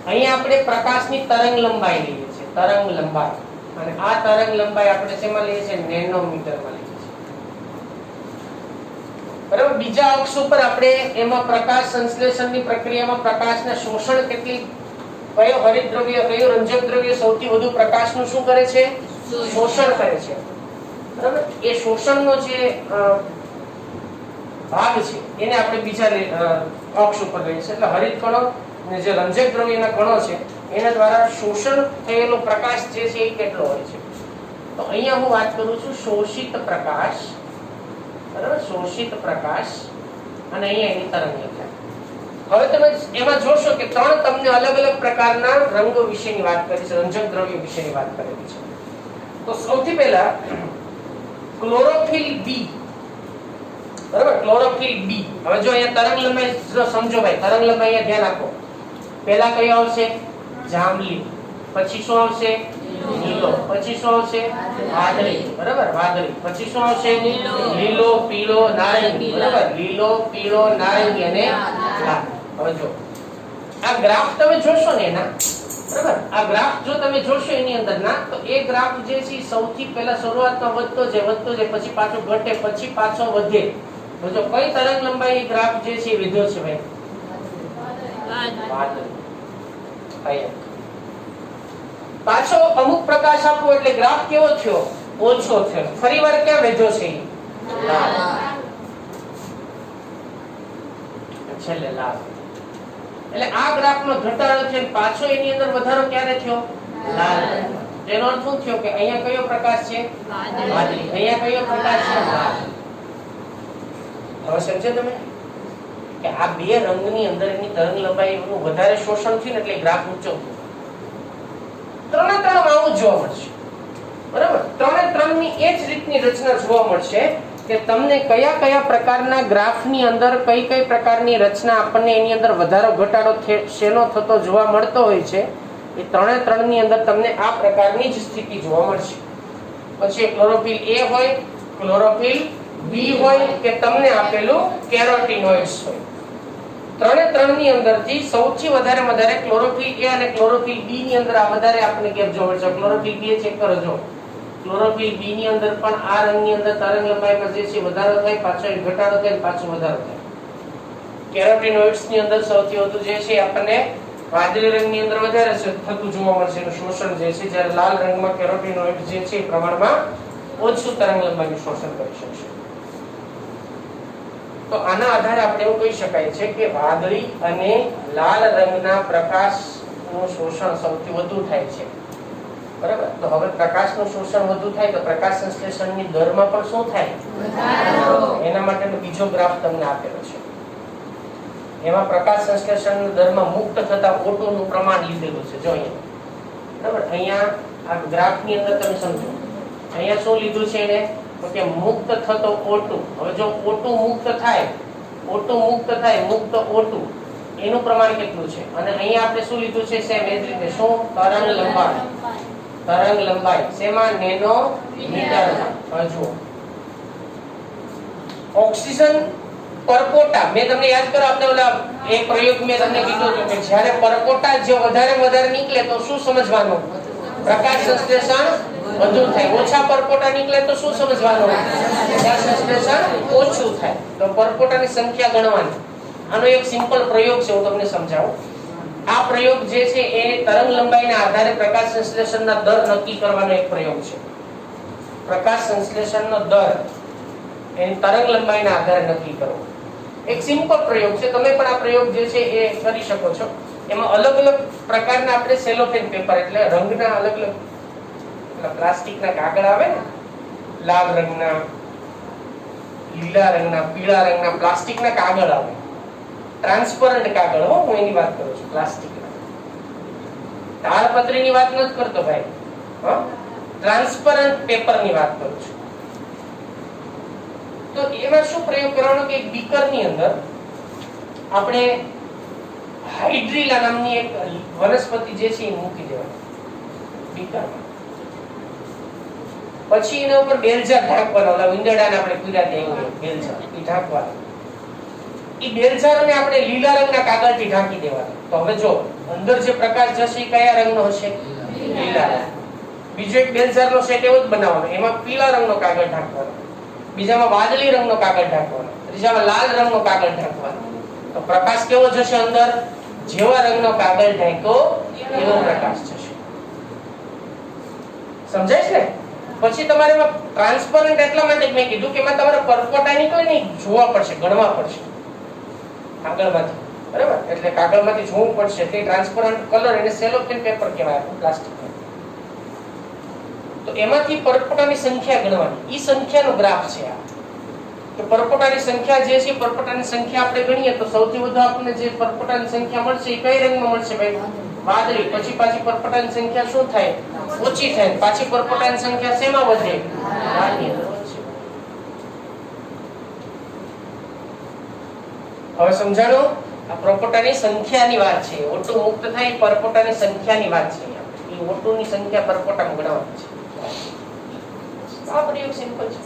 અહીંયા આપણે પ્રકાશની તરંગ લંબાઈ લઈએ છીએ, તરંગ લંબાઈ, અને આ તરંગ લંબાઈ આપણે શેમાં લઈએ છીએ? નેનોમીટરમાં લઈએ છીએ. બરાબર. બીજા અક્ષ ઉપર આપણે એમાં પ્રકાશ સંશ્લેષણની પ્રક્રિયામાં પ્રકાશના શોષણ કેટલી, કયો હરિતદ્રવ્ય કયો રંજક દ્રવ્ય સૌથી વધુ પ્રકાશનું શું કરે છે? શોષણ કરે છે. બરાબર. એ શોષણનો જે ભાગ છે એને આપણે બીજા અક્ષ ઉપર લઈએ છીએ. એટલે હરિત કણો ને જે રંજક દ્રવ્યના કણો છે એના દ્વારા શોષણ થયેલો પ્રકાશ જે છે એ કેટલો હોય છે? તો અહીંયા હું વાત કરું છું શોષિત પ્રકાશ. બરાબર. શોષિત પ્રકાશ અને અહીંયા એની તરંગ લંબાઈ. હવે તમે એમાં જોશો કે ત્રણ તમને અલગ અલગ પ્રકારના રંગો વિશેની વાત કરી છે, રંજક દ્રવ્યો વિશેની વાત કરેલી છે. તો સૌથી પહેલા ક્લોરોફિલ બી. બરાબર. ક્લોરોફિલ બી. હવે જો અહીંયા તરંગ લંબાઈ સમજો ભાઈ, તરંગ લંબાઈ અહીંયા ધ્યાન આપો. પહેલા કયો આવશે? જાંબલી. પછી શું આવશે? લીલો. પછી શું આવશે? વાદળી. બરાબર. વાદળી. પછી શું આવશે? લીલો, પીળો, નારંગી. બરાબર. લીલો, પીળો, નારંગી અને લાલ. હવે જો આ ગ્રાફ તમે જોશો ને એના, બરાબર, આ ગ્રાફ જો તમે જોશો એની અંદર ના, તો એ ગ્રાફ જે છે સૌથી પહેલા શરૂઆતમાં વધતો જાય, પછી પાછો ઘટે, પછી પાછો વધે. તો જો કઈ તરંગ લંબાઈ ગ્રાફ જે છે વધ્યો છે ભાઈ? વાદળી. પાછો અમુક પ્રકાશ આપવો એટલે ગ્રાફ કેવો થયો? ઓછો થયો. ફરીવાર ક્યાં વધ્યો છે? લાલ. છેલ્લે લાલ. એટલે આ ગ્રાફનો ઘટાડો છે, પાછો એની અંદર વધારો ક્યારે થયો? લાલ. તેનો અર્થ શું થયો કે અહીંયા કયો પ્રકાશ છે? વાદળી. અહીંયા કયો પ્રકાશ છે? લાલ. હવે સમજે તમે કે આ બે રંગની અંદર એની તરંગ લંબાઈનું વધારે શોષણ થયું ને એટલે ગ્રાફ ઊંચો થયો. ત્રણે ત્રણ આવું જોવા મળશે. બરાબર. ત્રણે ત્રણ ની એ જ રીતની રચના જોવા મળશે કે તમને કયા કયા પ્રકારના ગ્રાફની અંદર કઈ કઈ પ્રકારની રચના આપણને એની અંદર વધારો ઘટાડો શેનો થતો જોવા મળતો હોય છે. એ ત્રણે ત્રણ ની અંદર તમને આ પ્રકારની જ સ્થિતિ જોવા મળશે. પછી ક્લોરોફિલ એ હોય, ક્લોરોફિલ બી હોય કે તમને આપેલું કેરોટીનોઇડ્સ હોય. ત્રણે ત્રણ ની અંદરથી સૌથી વધારે ક્લોરોફિલ એ અને ક્લોરોફિલ બી ની અંદર આ વધારે આપણને ગેપ જોવા મળશે. ક્લોરોફિલ બી ચેક કરો. જો ક્લોરોફિલ બી ની અંદર પણ આ રંગની અંદર તરંગ લંબાઈમાં જે છે વધારો થાય, પાછો ઘટાડો થાય, પાછો વધારો થાય. કેરોટીનોઇડ્સ ની અંદર સૌથી વધુ જે છે આપણને વાદળી રંગની અંદર વધારે થતું જોવા મળશે એનું શોષણ જે છે, જ્યારે લાલ રંગમાં કેરોટીનોઇડ જે છે પ્રમાણમાં ઓછું તરંગ લંબાઈનું શોષણ કરી શકશે. તો આના આધારે આપણે એવું કહી શકાય છે કે વાદળી અને લાલ રંગના પ્રકાશનું શોષણ સૌથી વધુ થાય છે. બરાબર. તો હવે પ્રકાશનું શોષણ વધુ થાય તો પ્રકાશ સંશ્લેષણની દરમાં પણ શું થાય? એના માટેનો બીજો ગ્રાફ તમને આપેલો છે. એમાં પ્રકાશ સંશ્લેષણની દરમાં મુક્ત થતા O2 નું પ્રમાણ લીધેલું છે. જો અહીંયા, બરાબર, અહીંયા આ ગ્રાફની અંદર તમે સમજો, અહીંયા શું લીધું છે એને? તો કે મુક્ત થતો O2. હવે જો O2 મુક્ત થાય, મુક્ત O2 એનું પ્રમાણ કેટલું છે? અને અહીંયા આપણે શું લીધું છે? સેમ એ જ રીતે શું? તરંગ લંબાઈ. શેમાં? નેનોમીટરમાં. હવે જુઓ ઓક્સિજન પરપોટા, મેં તમને યાદ કરો આપણે ઓલા એક પ્રયોગ મેં તમને કીધું હતું કે જ્યારે પરપોટા જે વધારે નીકળે તો શું સમજવાનું? પ્રકાશ સંશ્લેષણ વધુ થાય. ઓછા પરપોટા નીકળે તો શું સમજવાનું? પ્રકાશ સંશ્લેષણ ઓછું થાય. તો પરપોટાની સંખ્યા ગણવાની. આનો એક સિમ્પલ પ્રયોગ છે, હું તમને સમજાવું. આ પ્રયોગ જે છે એ તરંગ લંબાઈના આધારે પ્રકાશ સંશ્લેષણના દર નક્કી કરવાનો એક પ્રયોગ છે. પ્રકાશ સંશ્લેષણનો દર એની તરંગ લંબાઈના આધારે નક્કી કરવો. એક સિમ્પલ પ્રયોગ છે. તમે પણ આ પ્રયોગ જે છે એ કરી શકો છો. એમાં અલગ અલગ પ્રકારના આપણે સેલોફેન પેપર એટલે રંગના અલગ અલગ પ્લાસ્ટિકના કાગળ આવે ને, લાલ રંગના, લીલા રંગના, પીળા રંગના પ્લાસ્ટિકના કાગળ આવે. ટ્રાન્સપરન્ટ કાગળ, હું એની વાત કરું છું. પ્લાસ્ટિકના તાડપત્રીની વાત નથી કરતો ભાઈ, ટ્રાન્સપરન્ટ પેપરની વાત કરું છું. તો એમાં શું પ્રયોગ કરવાનો કે એક બીકરની અંદર આપણે હાઈ હાઇડ્રીલા નામની એક વનસ્પતિ જે છે એ મૂકી દેવાની બીકરમાં. પછી એના ઉપર બેલજાર ઢાંકવાનો, ઓલા ઈંદડાને આપણે કુર્યા એવું બેલજાર એ ઢાંકવાનો. એ બેલજારને આપણે લીલા રંગના કાગળથી ઢાંકી દેવાનો. તો હવે જો અંદર જે પ્રકાશ જશે એ કયા રંગનો હશે? લીલા રંગ. બીજો એક બેલજારનો સેટ એવો જ બનાવવાનો, એમાં પીળા રંગનો કાગળ ઢાંકવાનો, બીજામાં વાદળી રંગનો કાગળ ઢાંકવાનો, ત્રીજામાં લાલ રંગનો કાગળ ઢાંકવાનો. તો પ્રકાશ કેવો જશે અંદર? જેવા રંગનો કાગળ ઢાંક્યો એવો પ્રકાશ જશે. સમજાય છે? પછી તમારે ટ્રાન્સપરન્ટ એટલા માટે મેં કીધું કે એમાં તમારે પરપોટા નીકળે ને જોવા પડશે, ગણવા પડશે કાગળમાંથી. બરાબર? એટલે કાગળમાંથી જોવું પડશે. તે ટ્રાન્સપરન્ટ કલર એને સેલોફેન પેપર કહેવાય, પ્લાસ્ટિક. તો એમાંથી પરપોટાની સંખ્યા ગણવાની. ઈ સંખ્યાનો ગ્રાફ છે આ. તો પરપોટાની સંખ્યા જે છે, પરપોટાની સંખ્યા આપણે ગણીએ તો સૌથી વધુ આપણને જે પરપોટાની સંખ્યા મળશે એ કઈ રંગમાં મળશે ભાઈ? વાદળી. પછી પાછી પરપોટાની સંખ્યા શું થાય? ઓછી થાય. પાછી પરપોટાની સંખ્યા શેમાં વધે? લાલની અંદર વધશે. હવે સમજાણો? આ પરપોટાની સંખ્યાની વાત છે. ઓટો મુક્ત થાય પરપોટાની સંખ્યાની વાત છે. એ ઓટોની સંખ્યા પરપોટામાં ગણવાની છે. આ પ્રયોગ સિમ્પલ છે.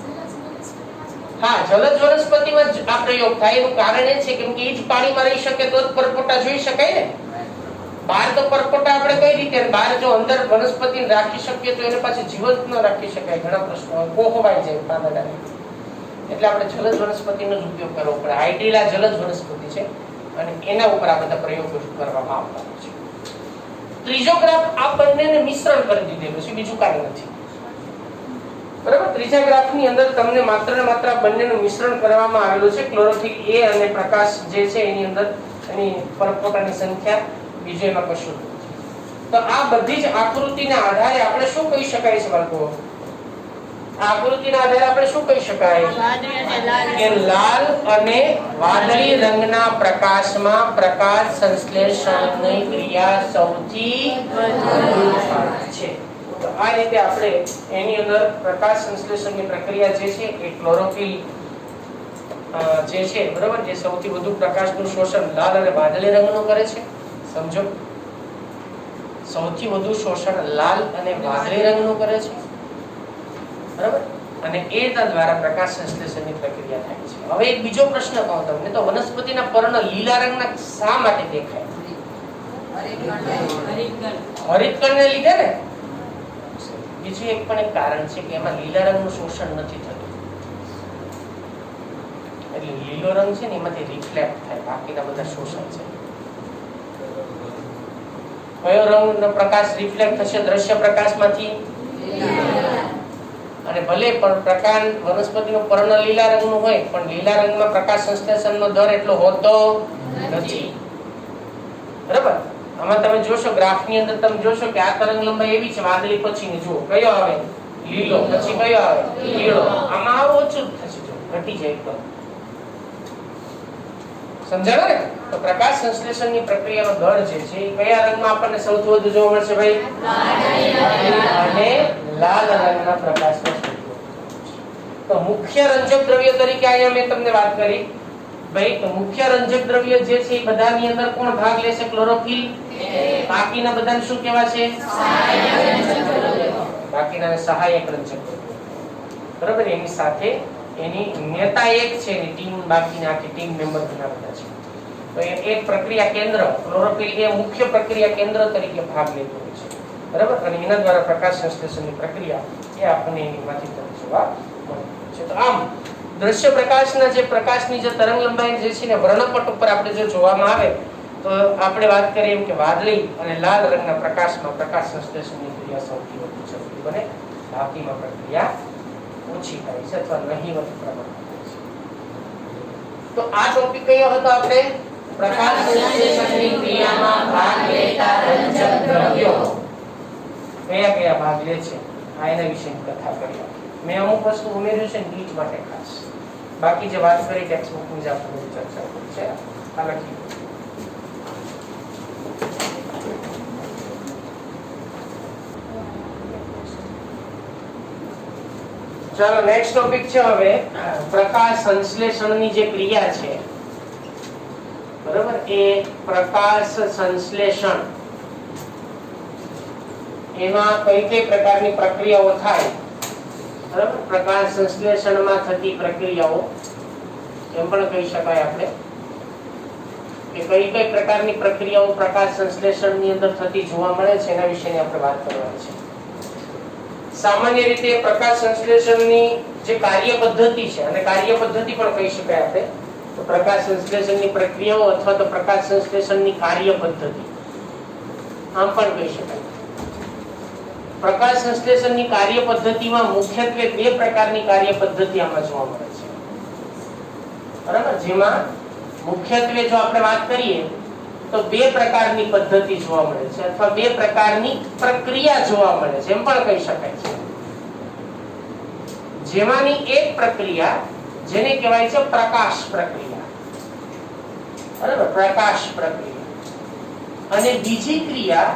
હા, જલજ વનસ્પતિમાં આ પ્રયોગ થાય. એનું કારણ એ છે કે એ જ પાણીમાં રહી શકે તો જ પરપોટા જોઈ શકાય ને. બહાર તો પરપોટા આપણે કઈ રીતે, બહાર જો અંદર વનસ્પતિને રાખી શકીએ તો એને પાછી જીવંત ન રાખી શકાય. ઘણા પ્રશ્નો કોહવાઈ જાય પાંદડા. એટલે આપણે જલજ વનસ્પતિનો જ ઉપયોગ કરવો પડે. હાઇડ્રીલા જલજ વનસ્પતિ છે અને એના ઉપર આ બધા પ્રયોગો કરવામાં આવતા હોય છે. ત્રીજો ગ્રાફ આ બંનેને મિશ્રણ કરી દીધેલું છે, બીજું કાંઈ નથી. બરાબર? ત્રીજા ગ્રાફની અંદર તમને માત્ર ને માત્ર બંનેનું મિશ્રણ કરવામાં આવેલું છે. ક્લોરોફિલ એ અને પ્રકાશ જે છે એની અંદર એની પરપોટાની સંખ્યા, બીજું એમાં કશું નથી. તો આ બધી જ આકૃતિના આધારે આપણે શું કહી શકાય છે બાળકો? આ આકૃતિના આધારે આપણે શું કહી શકાય? કે લાલ અને વાદળી રંગના પ્રકાશમાં પ્રકાશ સંશ્લેષણની ક્રિયા સૌથી વધુ થાય છે. તો આ રીતે આપણે એની અંદર પ્રકાશ સંશ્લેષણની પ્રક્રિયા જે છે એ ક્લોરોફિલ જે છે, બરાબર, જે સૌથી વધુ પ્રકાશનું શોષણ લાલ અને વાદળી રંગનું કરે છે. સમજો? સૌથી વધુ શોષણ લાલ અને વાદળી રંગનું કરે છે. બરાબર? અને એના દ્વારા પ્રકાશ સંશ્લેષણની પ્રક્રિયા થાય છે. હવે એક બીજો પ્રશ્ન કહું તમને, તો વનસ્પતિના પર્ણ લીલા રંગના શા માટે દેખાય? હરિતકણને લીધે ને. બીજું એક પણ એક કારણ છે કે એમાં લીલા રંગનું શોષણ નથી થતું. એટલે લીલો રંગ છે ને એમાંથી રિફ્લેક્ટ થાય, બાકીના બધા શોષણ છે. કયો રંગનો પ્રકાશ રિફ્લેક્ટ થશે દ્રશ્ય પ્રકાશમાંથી? અને ભલે પણ પ્રકાશ વનસ્પતિનો પર્ણ લીલા રંગનું હોય પણ લીલા રંગમાં પ્રકાશ સંશ્લેષણનો દર એટલો હોતો નથી. બરાબર? આમાં તમે જોશો ગ્રાફની અંદર તમે જોશો કે આ તરંગ લંબાઈ એવી છે, વાદળી પછીની જુઓ કયો આવે? લીલો. પછી કયો આવે? પીળો. આમાં આવું ઓછું થશે, જો ઘટી જાય એકદમ. સમજાયો ને? તો પ્રકાશ સંશ્લેષણની પ્રક્રિયાનો દર જે છે એ કયા રંગમાં આપણને સૌથી વધુ જોવા મળશે ભાઈ? અને લાલ રંગના પ્રકાશમાં. તો મુખ્ય રંજક દ્રવ્ય તરીકે અહીંયા મેં તમને વાત કરી ભાઈ, તો મુખ્ય રંજક દ્રવ્ય જે છે એ બધાની અંદર કોણ ભાગ લેશે? ક્લોરોફિલ. બાકીના બધાને શું કહેવાશે? બાકીના સહાયક રંજક દ્રવ્ય. બરાબર? એની સાથે એની નેતા એક છે, એની ટીમ બાકીના આખી ટીમ મેમ્બર ઘણા બધા છે. તો એ એક પ્રક્રિયા કેન્દ્ર ક્લોરોફિલ એ મુખ્ય પ્રક્રિયા કેન્દ્ર તરીકે ભાગ લેતો હોય છે. બરાબર? અને એના દ્વારા પ્રકાશ સંશ્લેષણની પ્રક્રિયા એ આપણને એમાંથી જોવા મળે છે. તો આમ દ્રશ્ય પ્રકાશના જે પ્રકાશની જે તરંગ લંબાઈ જે છે ને વર્ણપટ ઉપર આપણે જો જોવામાં આવે તો આપણે વાત કરીએ એમ કે વાદળી અને લાલ રંગના પ્રકાશમાં પ્રકાશ સંશ્લેષણની ક્રિયા સૌથી વધુ ઝડપી બને, બાકીમાં પ્રક્રિયા ઓછી થાય છે અથવા નહિવત પ્રમાણમાં થાય છે. તો આ ટોપિક કયો હતો આપણે? પ્રકાશ સંશ્લેષણની ક્રિયામાં ભાગ લેતા રંજક દ્રવ્યો કયા કયા ભાગ લે છે, આ એના વિશેની કથા કરી. મેં અમુક વસ્તુ ઉમેર્યું છે નીચ માટે ખાસ, બાકી જે વાત કરી ટેક્સ્ટ બુકની જ આપણે ચર્ચા કરી છે. આ લખી ચાલો નેક્સ્ટ ટોપિક છે હવે પ્રકાશ સંશ્લેષણની જે ક્રિયા છે, બરાબર, એ પ્રકાશ સંશ્લેષણ, એમાં કઈ કઈ પ્રકારની પ્રક્રિયાઓ થાય, બરાબર? પ્રકાશ સંશ્લેષણમાં થતી પ્રક્રિયાઓ એમ પણ કહી શકાય આપણે કે કઈ કઈ પ્રકારની પ્રક્રિયાઓ પ્રકાશ સંશ્લેષણની અંદર થતી જોવા મળે છે, એના વિશેની આપણે વાત કરવાની છે. સામાન્ય રીતે પ્રકાશ સંશ્લેષણની જે કાર્ય પદ્ધતિ છે, અને કાર્ય પદ્ધતિ પણ કહી શકાય આપણે, તો પ્રકાશ સંશ્લેષણની પ્રક્રિયાઓ અથવા તો પ્રકાશ સંશ્લેષણની કાર્ય પદ્ધતિ આમ પણ કહી શકાય. પ્રકાશ સંશ્લેષણની કાર્ય પદ્ધતિમાં મુખ્યત્વે બે પ્રકારની કાર્ય પદ્ધતિ આમાં જોવા મળે છે, બરાબર? જેમાં મુખ્યત્વે જો આપણે વાત કરીએ તો બે પ્રકારની પદ્ધતિ જોવા મળે છે અથવા બે પ્રકારની પ્રક્રિયા જોવા મળે છે એમ પણ કહી શકાય છે. જેમાંની એક પ્રક્રિયા જેને કહેવાય છે પ્રકાશ પ્રક્રિયા, બરાબર? પ્રકાશ પ્રક્રિયા. અને બીજી ક્રિયા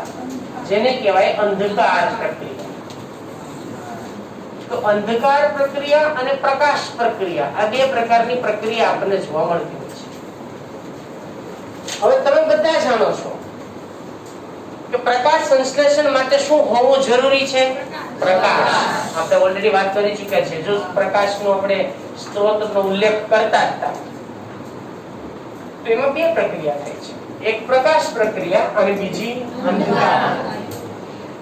જેને કહેવાય અંધકાર પ્રક્રિયા. તો અંધકાર પ્રક્રિયા અને પ્રકાશ પ્રક્રિયા, આ બે પ્રકારની પ્રક્રિયા આપણને જોવા મળતી હોય છે. હવે તમે બધા જાણો છો કે પ્રકાશ સંશ્લેષણ માટે શું હોવું જરૂરી છે? પ્રકાશ. આપણે ઓલરેડી વાત કરી ચૂક્યા છે. જો પ્રકાશનો આપણે સ્ત્રોતનો ઉલ્લેખ કરતા હતા તો એમાં બે પ્રક્રિયા થાય છે, એક પ્રકાશ પ્રક્રિયા અને બીજી અંધકાર.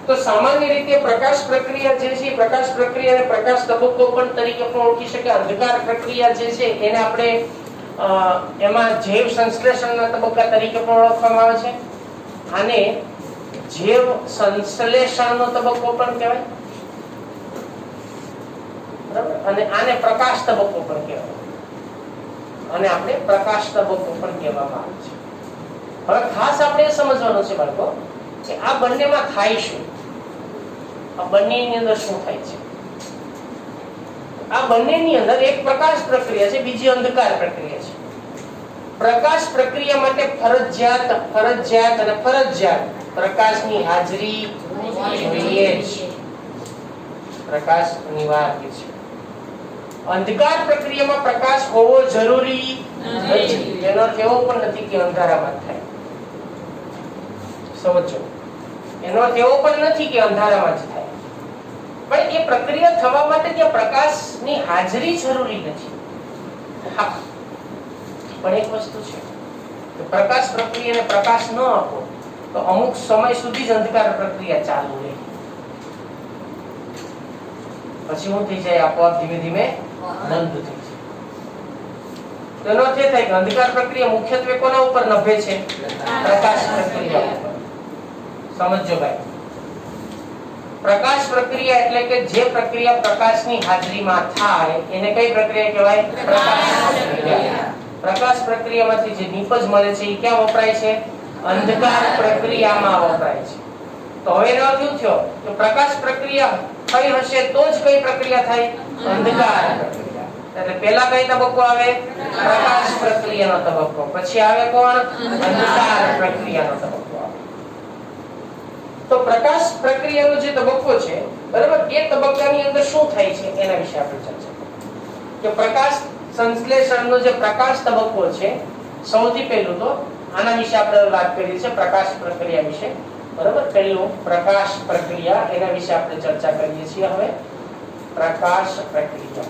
તો સામાન્ય રીતે પ્રકાશ પ્રક્રિયા જે છે, પ્રકાશ પ્રક્રિયાને પ્રકાશ તબક્કો પણ તરીકે પણ ઓળખી શકાય. અંધકાર પ્રક્રિયા જે છે એને આપણે એમાં જૈવ સંશ્લેષણના તબક્કા તરીકે પણ ઓળખવામાં આવે છે. આને જૈવ સંશ્લેષણનો તબક્કો પણ કહેવાય, બરાબર? અને આને પ્રકાશ તબક્કો પણ કહેવાય, અને આપણે પ્રકાશ તબક્કો પણ કહેવામાં આવે છે. હવે ખાસ આપણે એ સમજવાનું છે બાળકો કે આ બંનેમાં થાય શું, આ બંનેની અંદર શું થાય છે. આ બંનેની અંદર એક પ્રકાશ પ્રક્રિયા છે, બીજી અંધકાર પ્રક્રિયા છે. પ્રકાશ પ્રક્રિયા માટે ફરજિયાત પ્રકાશની હાજરી જોઈએ છે, પ્રકાશ અનિવાર્ય છે. અંધકાર પ્રક્રિયામાં પ્રકાશ હોવો જરૂરી નથી. એનો અર્થ એવો પણ નથી કે અંધારામાં થાય, સમજો. એનો અર્થ એવો પણ નથી કે અંધારામાં જ થાય, પણ એ પ્રક્રિયા થવા માટે ત્યાં પ્રકાશની હાજરી જરૂરી નથી. હા, પણ એક વસ્તુ છે કે પ્રકાશ પ્રક્રિયાને પ્રકાશ ન આપો તો અમુક સમય સુધી જ અંધકાર પ્રક્રિયા ચાલુ રહે, પછી શું થઈ જાય? આપોઆપ ધીમે ધીમે બંધ થઈ જાય. તેનો અર્થ એ થાય કે અંધકાર પ્રક્રિયા મુખ્યત્વે કોના ઉપર નભે છે? પ્રકાશ પ્રક્રિયા ઉપર. સમજો ભાઈ, પ્રકાશ પ્રક્રિયા એટલે કે જે પ્રક્રિયા પ્રકાશની હાજરીમાં થાય એને કઈ પ્રક્રિયા કહેવાય? પ્રકાશ પ્રક્રિયા. પ્રકાશ પ્રક્રિયામાંથી જે નીપજ મળે છે એ ક્યાં વપરાય છે? અંધકાર પ્રક્રિયામાં વપરાય છે. તો હવે એનો અર્થ શું થયો કે પ્રકાશ પ્રક્રિયા થઈ હશે તો જ કઈ પ્રક્રિયા થાય? અંધકાર પ્રક્રિયા. એટલે પહેલા કઈ તબક્કો આવે? પ્રકાશ પ્રક્રિયાનો તબક્કો. પછી આવે કોણ? અંધકાર પ્રક્રિયાનો તબક્કો આવે. તો પ્રકાશ પ્રક્રિયાનો જે તબક્કો છે, બરાબર, એ તબક્કાની અંદર શું થાય છે એના વિશે આપણે ચર્ચા કરીએ. કે પ્રકાશ સંશ્લેષણનો જે પ્રકાશ તબક્કો છે, સૌથી પહેલું તો આના વિશે આપણે વાત કરી છે, પ્રકાશ પ્રક્રિયા વિશે, બરાબર. પહેલું પ્રકાશ પ્રક્રિયા, એના વિશે આપણે ચર્ચા કરીએ છીએ. હવે પ્રકાશ પ્રક્રિયા,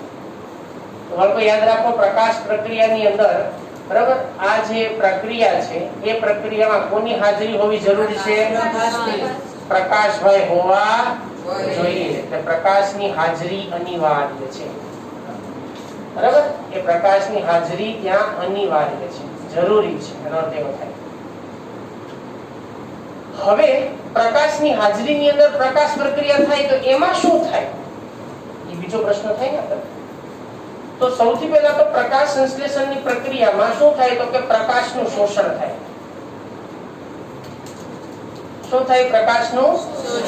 તો બાળકો યાદ રાખો, પ્રકાશ પ્રક્રિયાની અંદર, બરાબર, આ જે પ્રક્રિયા છે એ પ્રક્રિયામાં કોની હાજરી હોવી જરૂરી છે? પ્રકાશભાઈ હોવા જોઈએ. એટલે પ્રકાશની હાજરી અનિવાર્ય છે, બરાબર. એ પ્રકાશની હાજરી ત્યાં અનિવાર્ય છે, જરૂરી છે, એનો અર્થ એવો થાય. હવે પ્રકાશની હાજરીની અંદર પ્રકાશ પ્રક્રિયા થાય તો એમાં શું થાય? એ બીજો પ્રશ્ન થાય ને આપણે. તો સૌથી પહેલા તો પ્રકાશ સંશ્લેષણની પ્રક્રિયામાં શું થાય તો કે પ્રકાશનું શોષણ થાય. શું થાય? પ્રકાશનું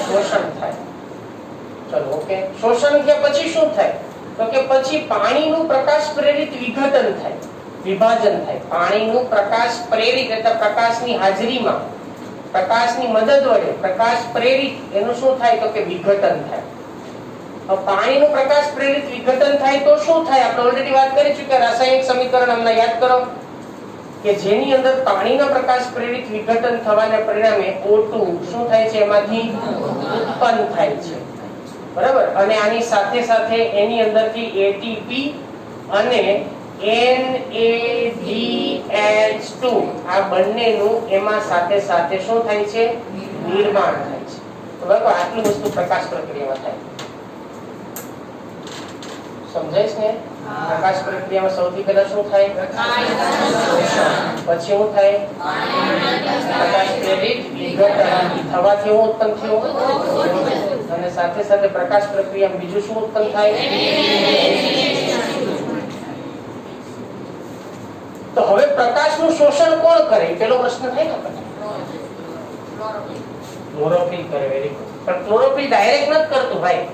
શોષણ થાય. ચલો, ઓકે. શોષણ થયા પછી શું થાય તો કે પછી પાણીનું પ્રકાશ પ્રેરિત વિઘટન થાય, વિભાજન થાય. પાણીનું પ્રકાશ પ્રેરિત એટલે પ્રકાશની હાજરીમાં પ્રકાશની મદદ વડે પ્રકાશ પ્રેરિત એનું શું થાય તો કે વિઘટન થાય. પાણીનું પ્રકાશ પ્રેરિત વિઘટન થાય તો શું થાય? આપણે ઓલરેડી વાત કરી ચૂક્યા. રાસાયણિક સમીકરણ અમને યાદ કરો. કે જેની અંદર પાણીના પ્રકાશ પ્રેરિત વિઘટન થવાને પરિણામે O2 શું થાય છે, એમાંથી ઉત્પન્ન થાય છે, બરાબર. અને આની સાથે સાથે એની અંદરથી ATP અને NADH2 આ બંનેનું એમાં સાથે સાથે શું થાય છે, નિર્માણ થાય છે. તો બરાબર, આટલું વસ્તુ પ્રકાશ પ્રક્રિયામાં થાય. સમજાય છે ને? પ્રકાશ પ્રક્રિયામાં સૌથી પહેલા શું થાય, પછી શું થાય, પ્રકાશ પ્રેરિત વિઘટન થવાથી શું ઉત્પન્ન થયું, અને સાથે સાથે પ્રકાશ પ્રક્રિયામાં બીજું શું ઉત્પન્ન થાય. તો હવે પ્રકાશનું શોષણ કોણ કરે, પેલો પ્રશ્ન થાય ને આપણને. ક્લોરોફિલ કરે. Very good. પણ ક્લોરોફિલ ડાયરેક્ટ નથી કરતું ભાઈ,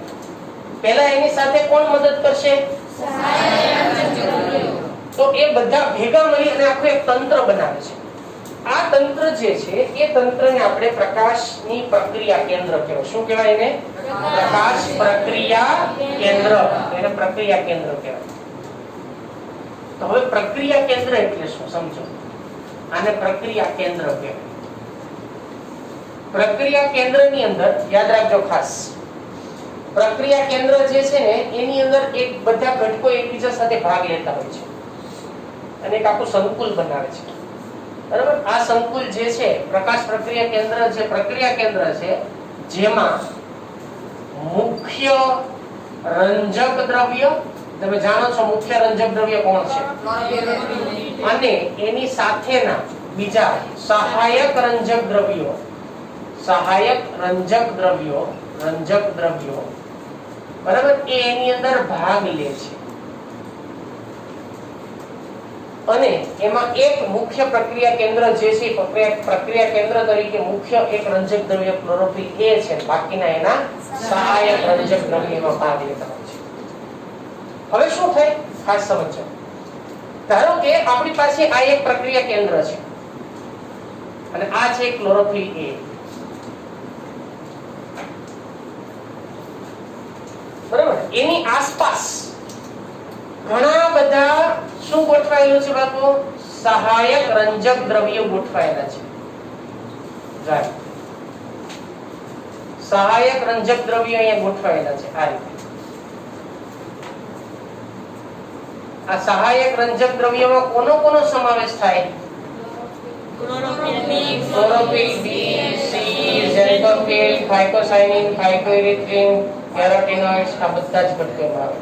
પહેલા એની સાથે કોણ મદદ કરશે, તો એ બધા ભેગા મળી અને આખું એક તંત્ર બનાવે છે. આ તંત્ર જે છે એ તંત્રને આપણે પ્રકાશની પ્રક્રિયા કેન્દ્ર કહેવાય. શું કહેવાય એને, પ્રકાશ પ્રક્રિયા કેન્દ્ર. એને પ્રક્રિયા કેન્દ્ર કહેવાય. તો હવે પ્રક્રિયા કેન્દ્ર એટલે શું સમજો. આને પ્રક્રિયા કેન્દ્ર કહેવાય. પ્રક્રિયા કેન્દ્રની અંદર યાદ રાખજો ખાસ, પ્રક્રિયા કેન્દ્ર જે છે ને એની અંદર એક બધા ઘટકો એકબીજા સાથે ભાગ લેતા હોય છે અને એક આખું સંકુલ બનાવે છે, બરાબર. આ સંકુલ જે છે પ્રકાશ પ્રક્રિયા કેન્દ્ર, જે પ્રક્રિયા કેન્દ્ર છે જેમાં મુખ્ય રંજક દ્રવ્ય, તમે જાણો છો મુખ્ય રંજક દ્રવ્ય કોણ છે, અને એની સાથેના બીજા સહાયક રંજક દ્રવ્યો, સહાયક રંજક દ્રવ્યો, બરાબર, એ એની અંદર ભાગ લે છે. અને એમાં એક મુખ્ય પ્રક્રિયા કેન્દ્ર જે છે, પ્રક્રિયા કેન્દ્ર તરીકે મુખ્ય એક રંજક દ્રવ્ય ક્લોરોફિલ એ છે, બાકીના એના સહાયક રંજક દ્રવ્યમાં ભાગ લેતા હોય છે. હવે શું થાય ખાસ સમજો. ધારો કે આપણી પાસે આ એક પ્રક્રિયા કેન્દ્ર છે અને આ છે ક્લોરોફિલ એ, બરાબર. એની આસપાસ ઘણા બધા શું ગોઠવાયેલું છે બાપુ, સહાયક રંજક દ્રવ્યો ગોઠવાયેલા છે. સહાયક રંજક દ્રવ્યો અહીંયા ગોઠવાયેલા છે આ રીતે. આ સહાયક રંજક દ્રવ્યોમાં કોનો કોનો સમાવેશ થાય, ક્લોરોફિલ બી, સી, ઝેન્થોફિલ, ફાઇકોસાઇનિન, ફાઇકોઇરિથ્રિન, કેરોટીનોઇડ્સ, આ બધા જ ઘટકોમાં આવે,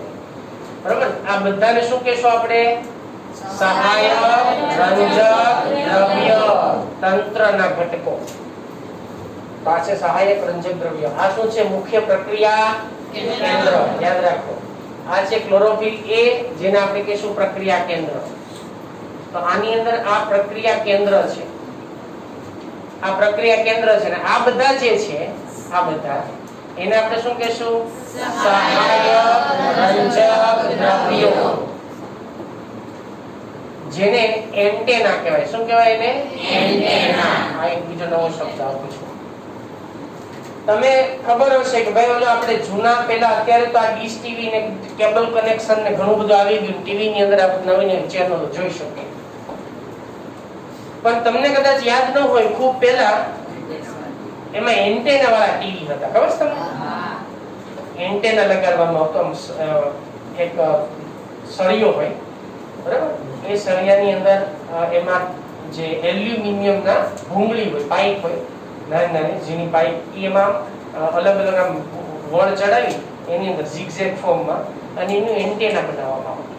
બરાબર. આ બધાને શું કહેશું આપણે, સહાયક રંજક દ્રવ્ય તંત્રના ઘટકો. પાસે સહાયક રંજક દ્રવ્ય. આ શું છે, મુખ્ય પ્રક્રિયા કેન્દ્ર. યાદ રાખો, આ છે ક્લોરોફિલ એ, જેને આપણે કહીશું પ્રક્રિયા કેન્દ્ર. તો આની અંદર આ પ્રક્રિયા કેન્દ્ર છે, આ પ્રક્રિયા કેન્દ્ર છે, અને આ બધા જે છે, આ બધા એને આપણે શું કહેશું, સહાયક રંજક દ્રવ્યો, જેને એન્ટેના કહેવાય. શું કહેવાય એને, એન્ટેના. આ એક બીજો નવો શબ્દ આપું છું. તમે ખબર હશે કે ભાઈ ઓલો આપણે જૂના પહેલા, અત્યારે તો આ ડીશ ટીવી ને કેબલ કનેક્શન ને ઘણું બધું આવી ગયું, ટીવી ની અંદર આપણે નવી નવી ચેનલો જોઈ શકીએ. પણ તમને કદાચ યાદ ન હોય, ખૂબ પહેલા એમાં એન્ટેના વાળા ટીવી હતા, ખબર છે તમને? એન્ટેના લગાડવામાં આવતો, એક સળિયો હોય, બરાબર. એ સળિયાની અંદર એમાં જે એલ્યુમિનિયમના ભૂંગળી હોય, પાઇપ હોય, નાની નાની ઝીણી પાઇપ, એમાં અલગ અલગ આમ વળ ચડાવી એની અંદર ઝિગઝેગ ફોર્મમાં, અને એનું એન્ટેના બનાવવામાં આવતું.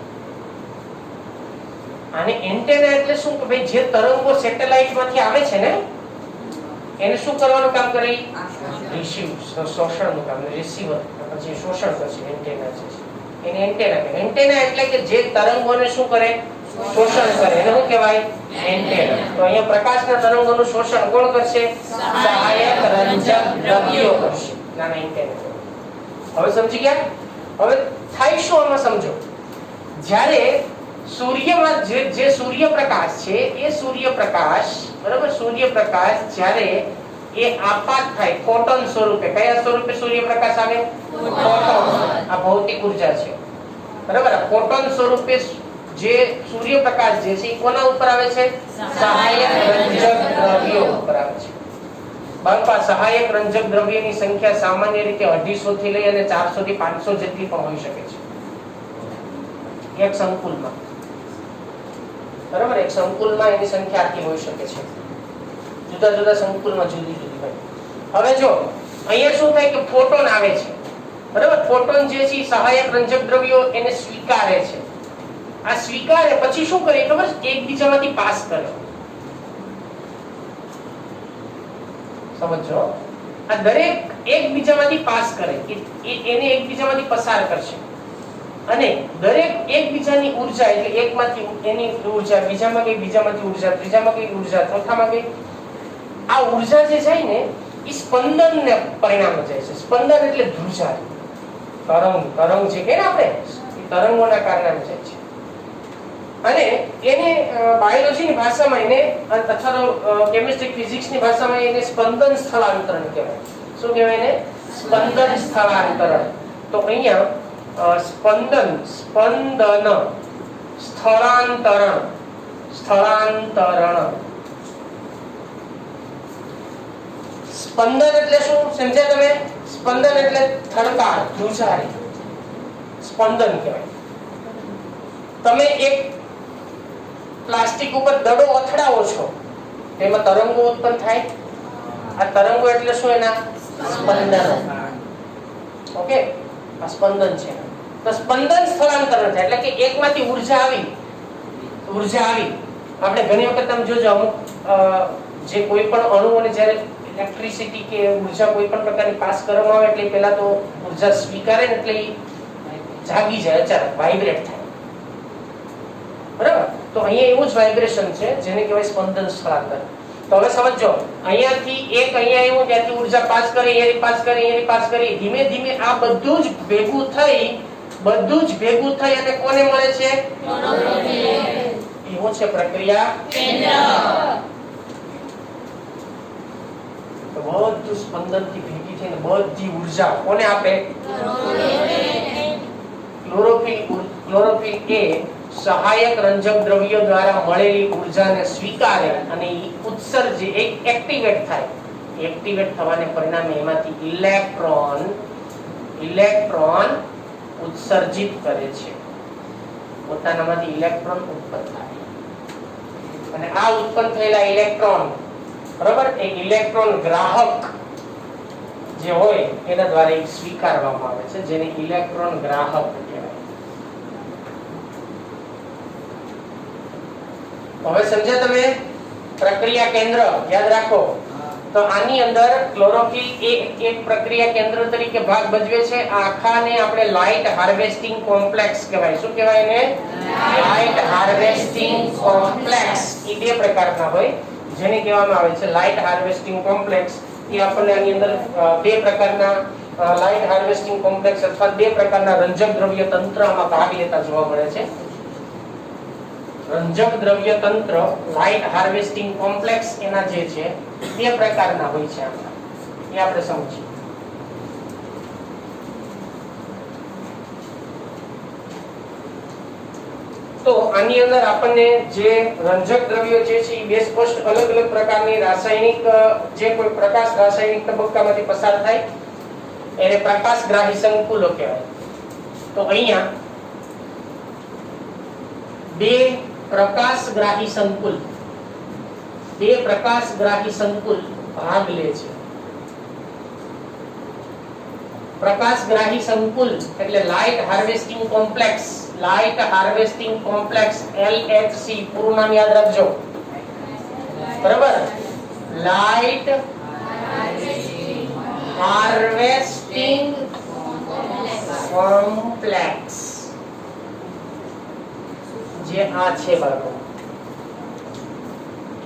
અને એન્ટેના એટલે શું કે ભાઈ જે તરંગો સેટેલાઇટમાંથી આવે છે ને એને શું કરવાનું કામ કરે, રિસીવ, શોષણનું કામ, રિસીવર પછી શોષણ કરશે. એન્ટેના છે એને એન્ટેના કહેવાય. એન્ટેના એટલે કે જે તરંગોને શું કરે, શોષણ કરે, એને શું કહેવાય, એન્ટેના. તો અહીંયા પ્રકાશના તરંગોનું શોષણ કોણ કરશે, સહાયક રંજક દ્રવ્યો કરશે, નાના એન્ટેના. હવે સમજી ગયા? હવે થાય શું આમાં સમજો. જ્યારે સૂર્યમાં જે સૂર્યપ્રકાશ છે, એ સૂર્યપ્રકાશ, બરાબર, સૂર્યપ્રકાશ જ્યારે એ આપાત થાય ફોટોન સ્વરૂપે, કયા સ્વરૂપે સૂર્યપ્રકાશ આવે, ફોટોન. આ ભૌતિક ઉર્જા છે, બરાબર. ફોટોન સ્વરૂપે જે સૂર્યપ્રકાશ જે છે એ કોના ઉપર આવે છે? સહાયક રંજક દ્રવ્યો ઉપર આવે છે. બાળકો, સહાયક રંજક દ્રવ્યની સંખ્યા સામાન્ય રીતે 250 થી લઈ અને 400 થી 500 જેટલી પણ હોઈ શકે છે એક સંકુલમાં. બરાબર, એક સંકુલમાં એની સંખ્યા આટલી હોઈ શકે છે. જુદા જુદા સંકુલમાં જુદી જુદી હોય. હવે જો અહીંયા શું થાય કે ફોટોન આવે છે. બરાબર, ફોટોન જે છે સહાયક રંજક દ્રવ્યો એને સ્વીકારે છે. આ સ્વીકારે પછી શું કરે ખબર છે? એકબીજામાંથી પાસ કરે. સમજો, આ દરેક એકબીજામાંથી પાસ કરે, એને એકબીજામાંથી પસાર કરશે અને દરેક એકબીજાની ઉર્જા એટલે એકમાંથી એની ઉર્જા બીજામાં ગઈ, બીજામાંથી ઉર્જા ત્રીજામાં ગઈ, ઉર્જા ચોથામાં ગઈ. આ ઉર્જા જે જાય ને એ સ્પંદનને પરિણામે જાય છે. સ્પંદન એટલે ધ્રુજાર, તરંગ જે કહે ને આપણે, એ તરંગોના કારણે જાય છે. અને એને બાયોલોજીની ભાષામાં એને અથવા તો કેમિસ્ટ્રી ફિઝિક્સની ભાષામાં એને સ્પંદન સ્થળાંતરણ કહેવાય. શું કહેવાય એને? સ્પંદન સ્થળાંતરણ. તો અહીંયા સ્પંદન સ્થળાંતરણ સ્પંદન એટલે શું સમજ્યા તમે? સ્પંદન એટલે થડકાર, ધ્રુજારી, સ્પંદન કહેવાય. તમે એક પ્લાસ્ટિક ઉપર દડો અથડાવો છો, તેમાં તરંગો ઉત્પન્ન થાય. આ તરંગો એટલે શું? એના સ્પંદનો. ઓકે, આ સ્પંદન છે. તો સ્પંદન સ્થળાંતરણ થાય એટલે કે એકમાંથી ઉર્જા આવી. આપણે ઘણી વખત તમે જોજો અમુક જે કોઈ પણ અણુઓને જ્યારે ઇલેક્ટ્રિસિટી કે ઉર્જા કોઈ પણ પ્રકારની પાસ કરવામાં આવે એટલે પહેલા તો ઉર્જા સ્વીકારે ને એટલે જાગી જાય, અચાનક વાઇબ્રેટ થાય. બરાબર, તો અહીંયા એવું જ વાઇબ્રેશન છે જેને કહેવાય સ્પંદન સ્થળાંતર. તો હવે સમજો, અહીંયાથી એક અહીંયા આવ્યું, ત્યાંથી ઉર્જા પાસ કરી, અહીંયાથી પાસ કરી, ધીમે ધીમે આ બધું જ ભેગું થઈ અને કોને મળે છે? એવું છે પ્રક્રિયા કેન્દ્ર. તો બધું સ્પંદનથી ભેગી થઈને બધી ઉર્જા કોને આપે? ક્લોરોફિલ એ સહાયક રંજક દ્રવ્યો દ્વારા મળેલી ઉર્જાને સ્વીકારે અને ઉત્સર્જિત એક્ટિવેટ થાય. એક્ટિવેટ થવાને પરિણામે એમાંથી ઇલેક્ટ્રોન ઉત્સર્જિત કરે છે. પોતાનામાંથી ઇલેક્ટ્રોન ઉત્પન્ન થાય અને આ ઉત્પન્ન થયેલા ઇલેક્ટ્રોન, બરાબર, એ ઇલેક્ટ્રોન ગ્રાહક જે હોય એના દ્વારા સ્વીકારવામાં આવે છે, જેને ઇલેક્ટ્રોન ગ્રાહક કહેવાય. હવે સમજ્યા તમે? પ્રક્રિયા કેન્દ્ર યાદ રાખો. તો આની અંદર ક્લોરોફિલ એક પ્રક્રિયા કેન્દ્ર તરીકે ભાગ ભજવે છે. આ આખાને આપણે લાઇટ હાર્વેસ્ટિંગ કોમ્પ્લેક્સ કહેવાય. શું કહેવાય એને? Light harvesting complex. એ બે પ્રકારના હોય જેને કહેવામાં આવે છે લાઇટ હાર્વેસ્ટિંગ કોમ્પ્લેક્સ. એ આપણને આની અંદર બે પ્રકારના લાઇટ હાર્વેસ્ટિંગ કોમ્પ્લેક્સ અથવા બે પ્રકારના રંજક દ્રવ્ય તંત્રમાં ભાગ લેતા જોવા મળે છે. રંજક દ્રવ્ય તંત્ર, લાઇટ હાર્વેસ્ટિંગ કોમ્પ્લેક્સ એના જે છે બે પ્રકારના હોય છે. એ આપણે સમજીએ. તો આની અંદર આપણને જે રંજક દ્રવ્યો જે છે એ બે સ્પષ્ટ અલગ અલગ પ્રકારની રાસાયણિક જે કોઈ પ્રકાશ રાસાયણિક તબક્કામાંથી પસાર થાય એને પ્રકાશગ્રાહી સંકુલો કહેવાય. તો અહીંયા બે પ્રકાશગ્રાહી સંકુલ ભાગ લે છે. પ્રકાશગ્રાહી સંકુલ એટલે લાઇટ હાર્વેસ્ટિંગ કોમ્પ્લેક્સ. LHC પૂરું નામ યાદ રાખજો. બરાબર, લાઇટ હાર્વેસ્ટિંગ કોમ્પ્લેક્સ જે આ છે બાળકો.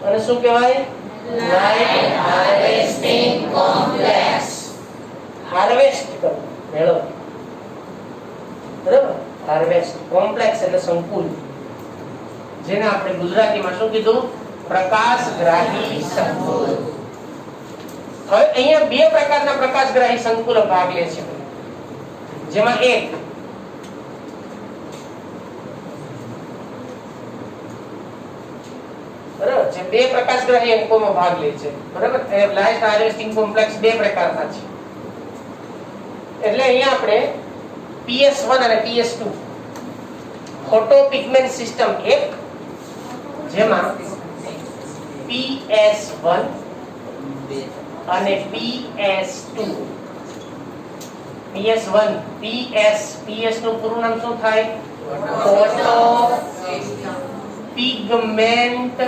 અને શું કહેવાય? Light harvesting complex. હાર્વેસ્ટ કરો, મેળવો. બરાબર, હાર્વેસ્ટ કોમ્પ્લેક્સ એટલે સંકુલ, જેને આપણે ગુજરાતીમાં શું કીધું? પ્રકાશગ્રાહી સંકુલ. હવે અહીંયા બે પ્રકારના પ્રકાશગ્રાહી સંકુલો ભાગ લે છે, જેમાં એક છે, બે પ્રકાશગ્રાહી અંકોમાં ભાગ લે છે, બરાબર. લાઇટ હાર્વેસ્ટિંગ કોમ્પ્લેક્સ બે પ્રકારના છે. એટલે અહીંયા આપણે PS1 અને PS2 ફોટો પિગમેન્ટ સિસ્ટમ એક, જેમાં PS1 અને PS2. PS1 PS નું પૂરું નામ શું થાય? ફોટો પિગમેન્ટ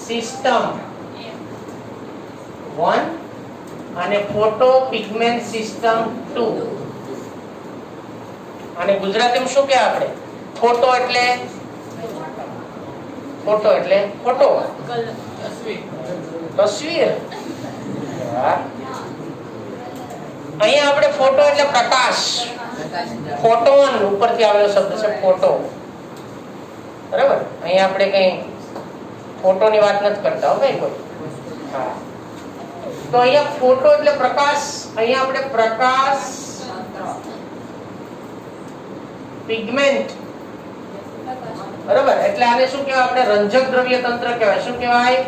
સિસ્ટમ 1 અને ફોટો પિગમેન્ટ સિસ્ટમ 2. અને ગુજરાતીમાં શું કે આપણે ફોટો એટલે ફોટો તસવીર. અહીંયા આપણે ફોટો એટલે પ્રકાશ, ફોટોન ઉપરથી આવેલો શબ્દ છે ફોટો, બરાબર. અહીંયા આપણે કઈ ફોટોની વાત નથી કરતા હો ભાઈ કોઈ. હા, તો અહીંયા ફોટો એટલે પ્રકાશ. અહીંયા આપણે પ્રકાશ પિગમેન્ટ, બરાબર. એટલે આને શું કહેવાય? આપણે રંજક દ્રવ્ય તંત્ર કહેવાય. શું કહેવાય?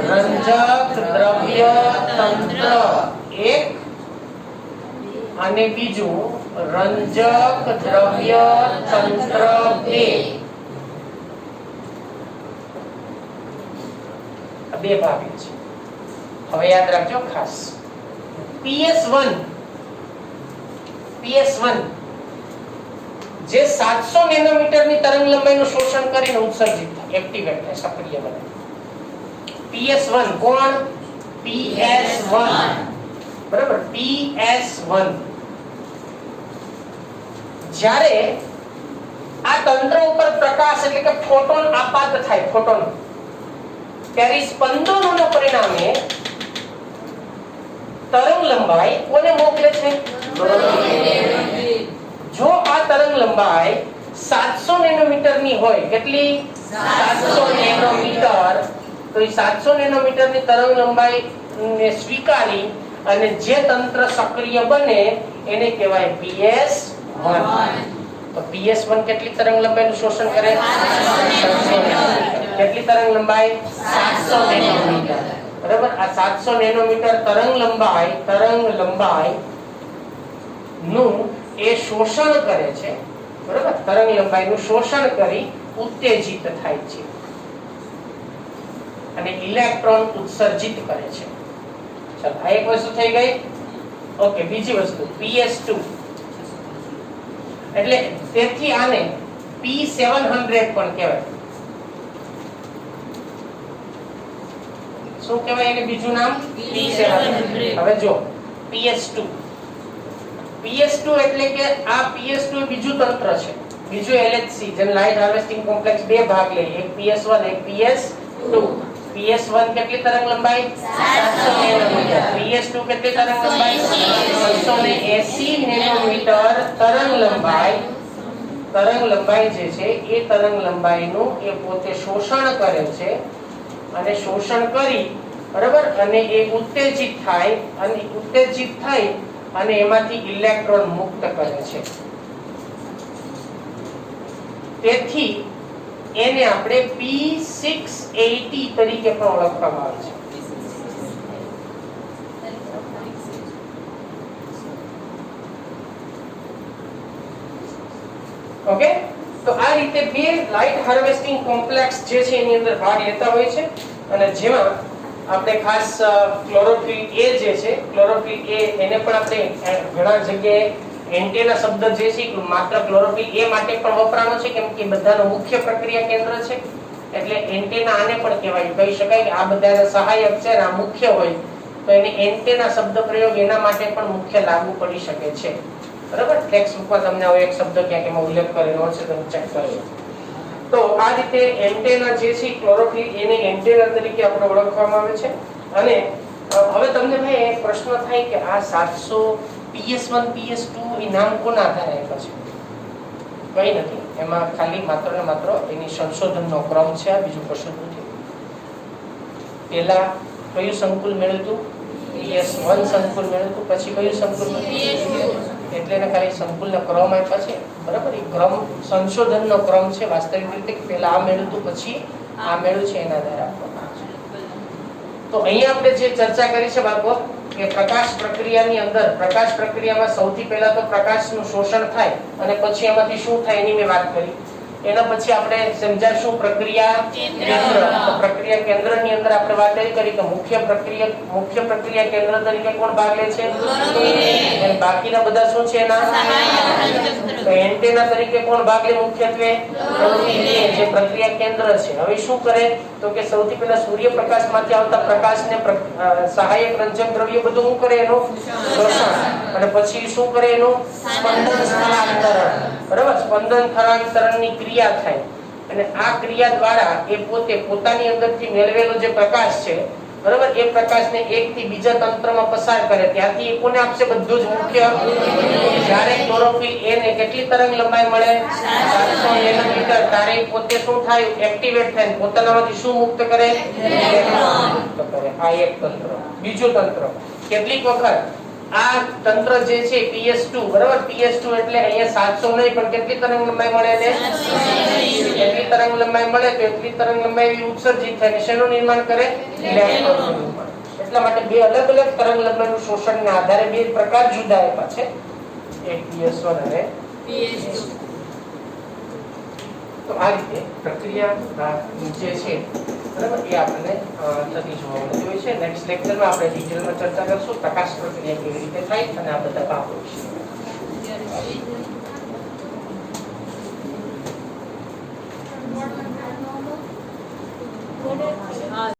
રંજક દ્રવ્ય તંત્ર એક અને બીજું રંજક દ્રવ્ય તંત્ર બે. બે ભાગ છે. હવે યાદ રાખજો ખાસ. PS1 જે 700 નેનોમીટરની તરંગ લંબાઈનું શોષણ કરીને ઉત્સર્જિત થાય, એક્ટિવેટ થાય, સક્રિય બને. PS1 કોણ? PS1, બરાબર. PS1 જ્યારે આ તંત્ર ઉપર પ્રકાશ એટલે કે ફોટોન આપાત થાય, ફોટોન, ત્યારે સ્પંદનોના પરિણામે તરંગ લંબાઈ કોને મોકલે છે? જો આ તરંગ લંબાઈ 700 નેનોમીટરની હોય, કેટલી? 700 નેનોમીટર. તો એ 700 નેનોમીટરની તરંગ લંબાઈને સ્વીકારી અને જે તંત્ર સક્રિય બને એને કહેવાય PS1. તો PS1 કેટલી તરંગ લંબાઈનું શોષણ કરે? 700 નેનોમીટર. કેટલી તરંગ લંબાઈ? 700 નેનોમીટર, બરાબર. આ 700 નેનોમીટર તરંગ લંબાઈ નું એ શોષણ કરે છે, બરાબર. તરંગ લંબાઈનું શોષણ કરી ઉત્તેજિત થાય છે અને ઇલેક્ટ્રોન ઉત્સર્જિત કરે છે. ચાલો, આ એક વસ્તુ થઈ ગઈ. ઓકે, બીજી વસ્તુ PS2. એટલે તેથી આને P700 પણ કહેવાય. શું કહેવાય એને બીજું નામ? P700. હવે જો PS2 એટલે કે આ PS2 એ બીજું તંત્ર છે, બીજું LHC, જેમ લાઇટ હાર્વેસ્ટિંગ કોમ્પ્લેક્સ બે ભાગ લે, એક PS1 એક PS2. PS1 કેટલી તરંગ લંબાઈ? 700 નેનોમીટર. PS2 કેટલી તરંગ લંબાઈ? 680 નેનોમીટર તરંગ લંબાઈ જે છે એ તરંગ લંબાઈનું એ પોતે શોષણ કરે છે અને શોષણ કરી, બરાબર, અને એ ઉત્તેજિત થઈ અને એમાંથી ઇલેક્ટ્રોન મુક્ત કરે છે. તેથી એને આપણે P680 તરીકે પણ ઓળખવામાં આવે છે. ઓકે, તો આ રીતે બે લાઇટ હાર્વેસ્ટિંગ કોમ્પ્લેક્સ જે છે એની અંદર ભાગ લેતા હોય છે. અને જેમાં આપણે ખાસ ક્લોરોફિલ A જે છે, ક્લોરોફિલ A એને પણ આપણે ઘણા જગ્યાએ એન્ટેના શબ્દ જે છે માત્ર ક્લોરોફિલ A માટે પણ વપરાનો છે, કેમ કે બધાનો મુખ્ય પ્રક્રિયા કેન્દ્ર છે. એટલે એન્ટેના આને પણ કહેવાય, કહી શકાય કે આ બધાના સહાયક છે અને આ મુખ્ય હોય તો એને એન્ટેના શબ્દ પ્રયોગ એના માટે પણ મુખ્ય લાગુ પડી શકે છે, બરાબર. ટેક્સ્ટ બુકમાં તમને હવે એક શબ્દ ક્યાંક એમાં ઉલ્લેખ કરેલો છે, તમે ચેક કરજો. તો આ રીતે એન્ટેના જે છે ક્લોરોફિલ એને એન્ટેના તરીકે આપણે ઓળખવામાં આવે છે. અને હવે તમને ભાઈ એક પ્રશ્ન થાય કે આ 700 PS1 PS2 એ નામ કોના આધારે આપ્યા છે? કઈ નથી, એમાં ખાલી માત્ર ને માત્ર એની સંશોધનનો ક્રમ છે, બીજું કશું નથી. પહેલા કયું સંકુલ મેળવ્યું હતું? PS1 સંકુલ મેળવ્યું હતું. પછી કયું સંકુલ? એટલે એને ખાલી સંકુલનો ક્રમ આપ્યા છે, બરાબર. એ ક્રમ સંશોધનનો ક્રમ છે. વાસ્તવિક રીતે પહેલા આ મેળવ્યું હતું, પછી આ મેળવ્યું છે, એના આધારે આપવામાં તો અહીંયા આપણે જે ચર્ચા કરી છે બાળકો કે પ્રકાશ પ્રક્રિયાની અંદર પ્રકાશ પ્રક્રિયામાં સૌથી પહેલા તો પ્રકાશનું શોષણ થાય અને પછી એમાંથી શું થાય એની મેં વાત કરી. એના પછી આપણે સમજાશું પ્રક્રિયા કેન્દ્ર. તો પ્રક્રિયા કેન્દ્રની અંદર આપણે વાત એ કરી કે મુખ્ય પ્રક્રિયા કેન્દ્ર તરીકે કોણ ભાગ લે છે? અને બાકીના બધા શું છે એના તો એન્ટેના તરીકે કોણ ભાગ લે? મુખ્યત્વે જે પ્રક્રિયા કેન્દ્ર છે. હવે શું કરે તો કે સૌથી પહેલા સૂર્યપ્રકાશમાંથી આવતા પ્રકાશને સહાયક રંજક દ્રવ્ય બધું શું કરે? એનું શોષણ. અને પછી શું કરે? એનું સ્પંદન સ્થળાંતરણ. બરાબર, સ્પંદન સ્થળાંતરણની ક્રિયા થાય અને આ ક્રિયા દ્વારા એ પોતાની અંદરથી મેળવેલો જે પ્રકાશ છે બરાબર એ પ્રકાશને એક થી બીજા તંત્રમાં પસાર કરે. ત્યાંથી એ કોને આપશે? બધું જ મુખ્ય. જ્યારે ક્લોરોફિલ એ ને કેટલી તરંગ લંબાઈ મળે? 700 નેનોમીટર. ત્યારે પોતે શું થાય? એક્ટિવેટ થાય, પોતાનામાંથી શું મુક્ત કરે? મુક્ત કરે. આ એક તંત્ર. બીજું તંત્ર, કેટલીક વખત આ તંત્ર જે છે PS2 બરાબર, PS2 એટલે અહીંયા 700 નહીં પણ કેટલી તરંગ લંબાઈ મળે ને? એટલી તરંગ લંબાઈ મળે તો એટલી તરંગ લંબાઈ ઉત્સર્જિત થાય અને શેનું નિર્માણ કરે? ઇલેક્ટ્રોનનું નિર્માણ. એટલા માટે બે અલગ અલગ તરંગ લંબાઈનું શોષણના આધારે બે પ્રકાર જુદા આપ્યા છે, એક PS1 અને PS2. તો આ રીતે પ્રક્રિયા જે છે બરાબર એ આપણને થતી જોવા મળતી હોય છે. નેક્સ્ટ લેક્ચરમાં આપણે ડિટેલમાં ચર્ચા કરશું પ્રકાશ પ્રક્રિયા કેવી રીતે થાય અને આ બધા ભાગો વિશે.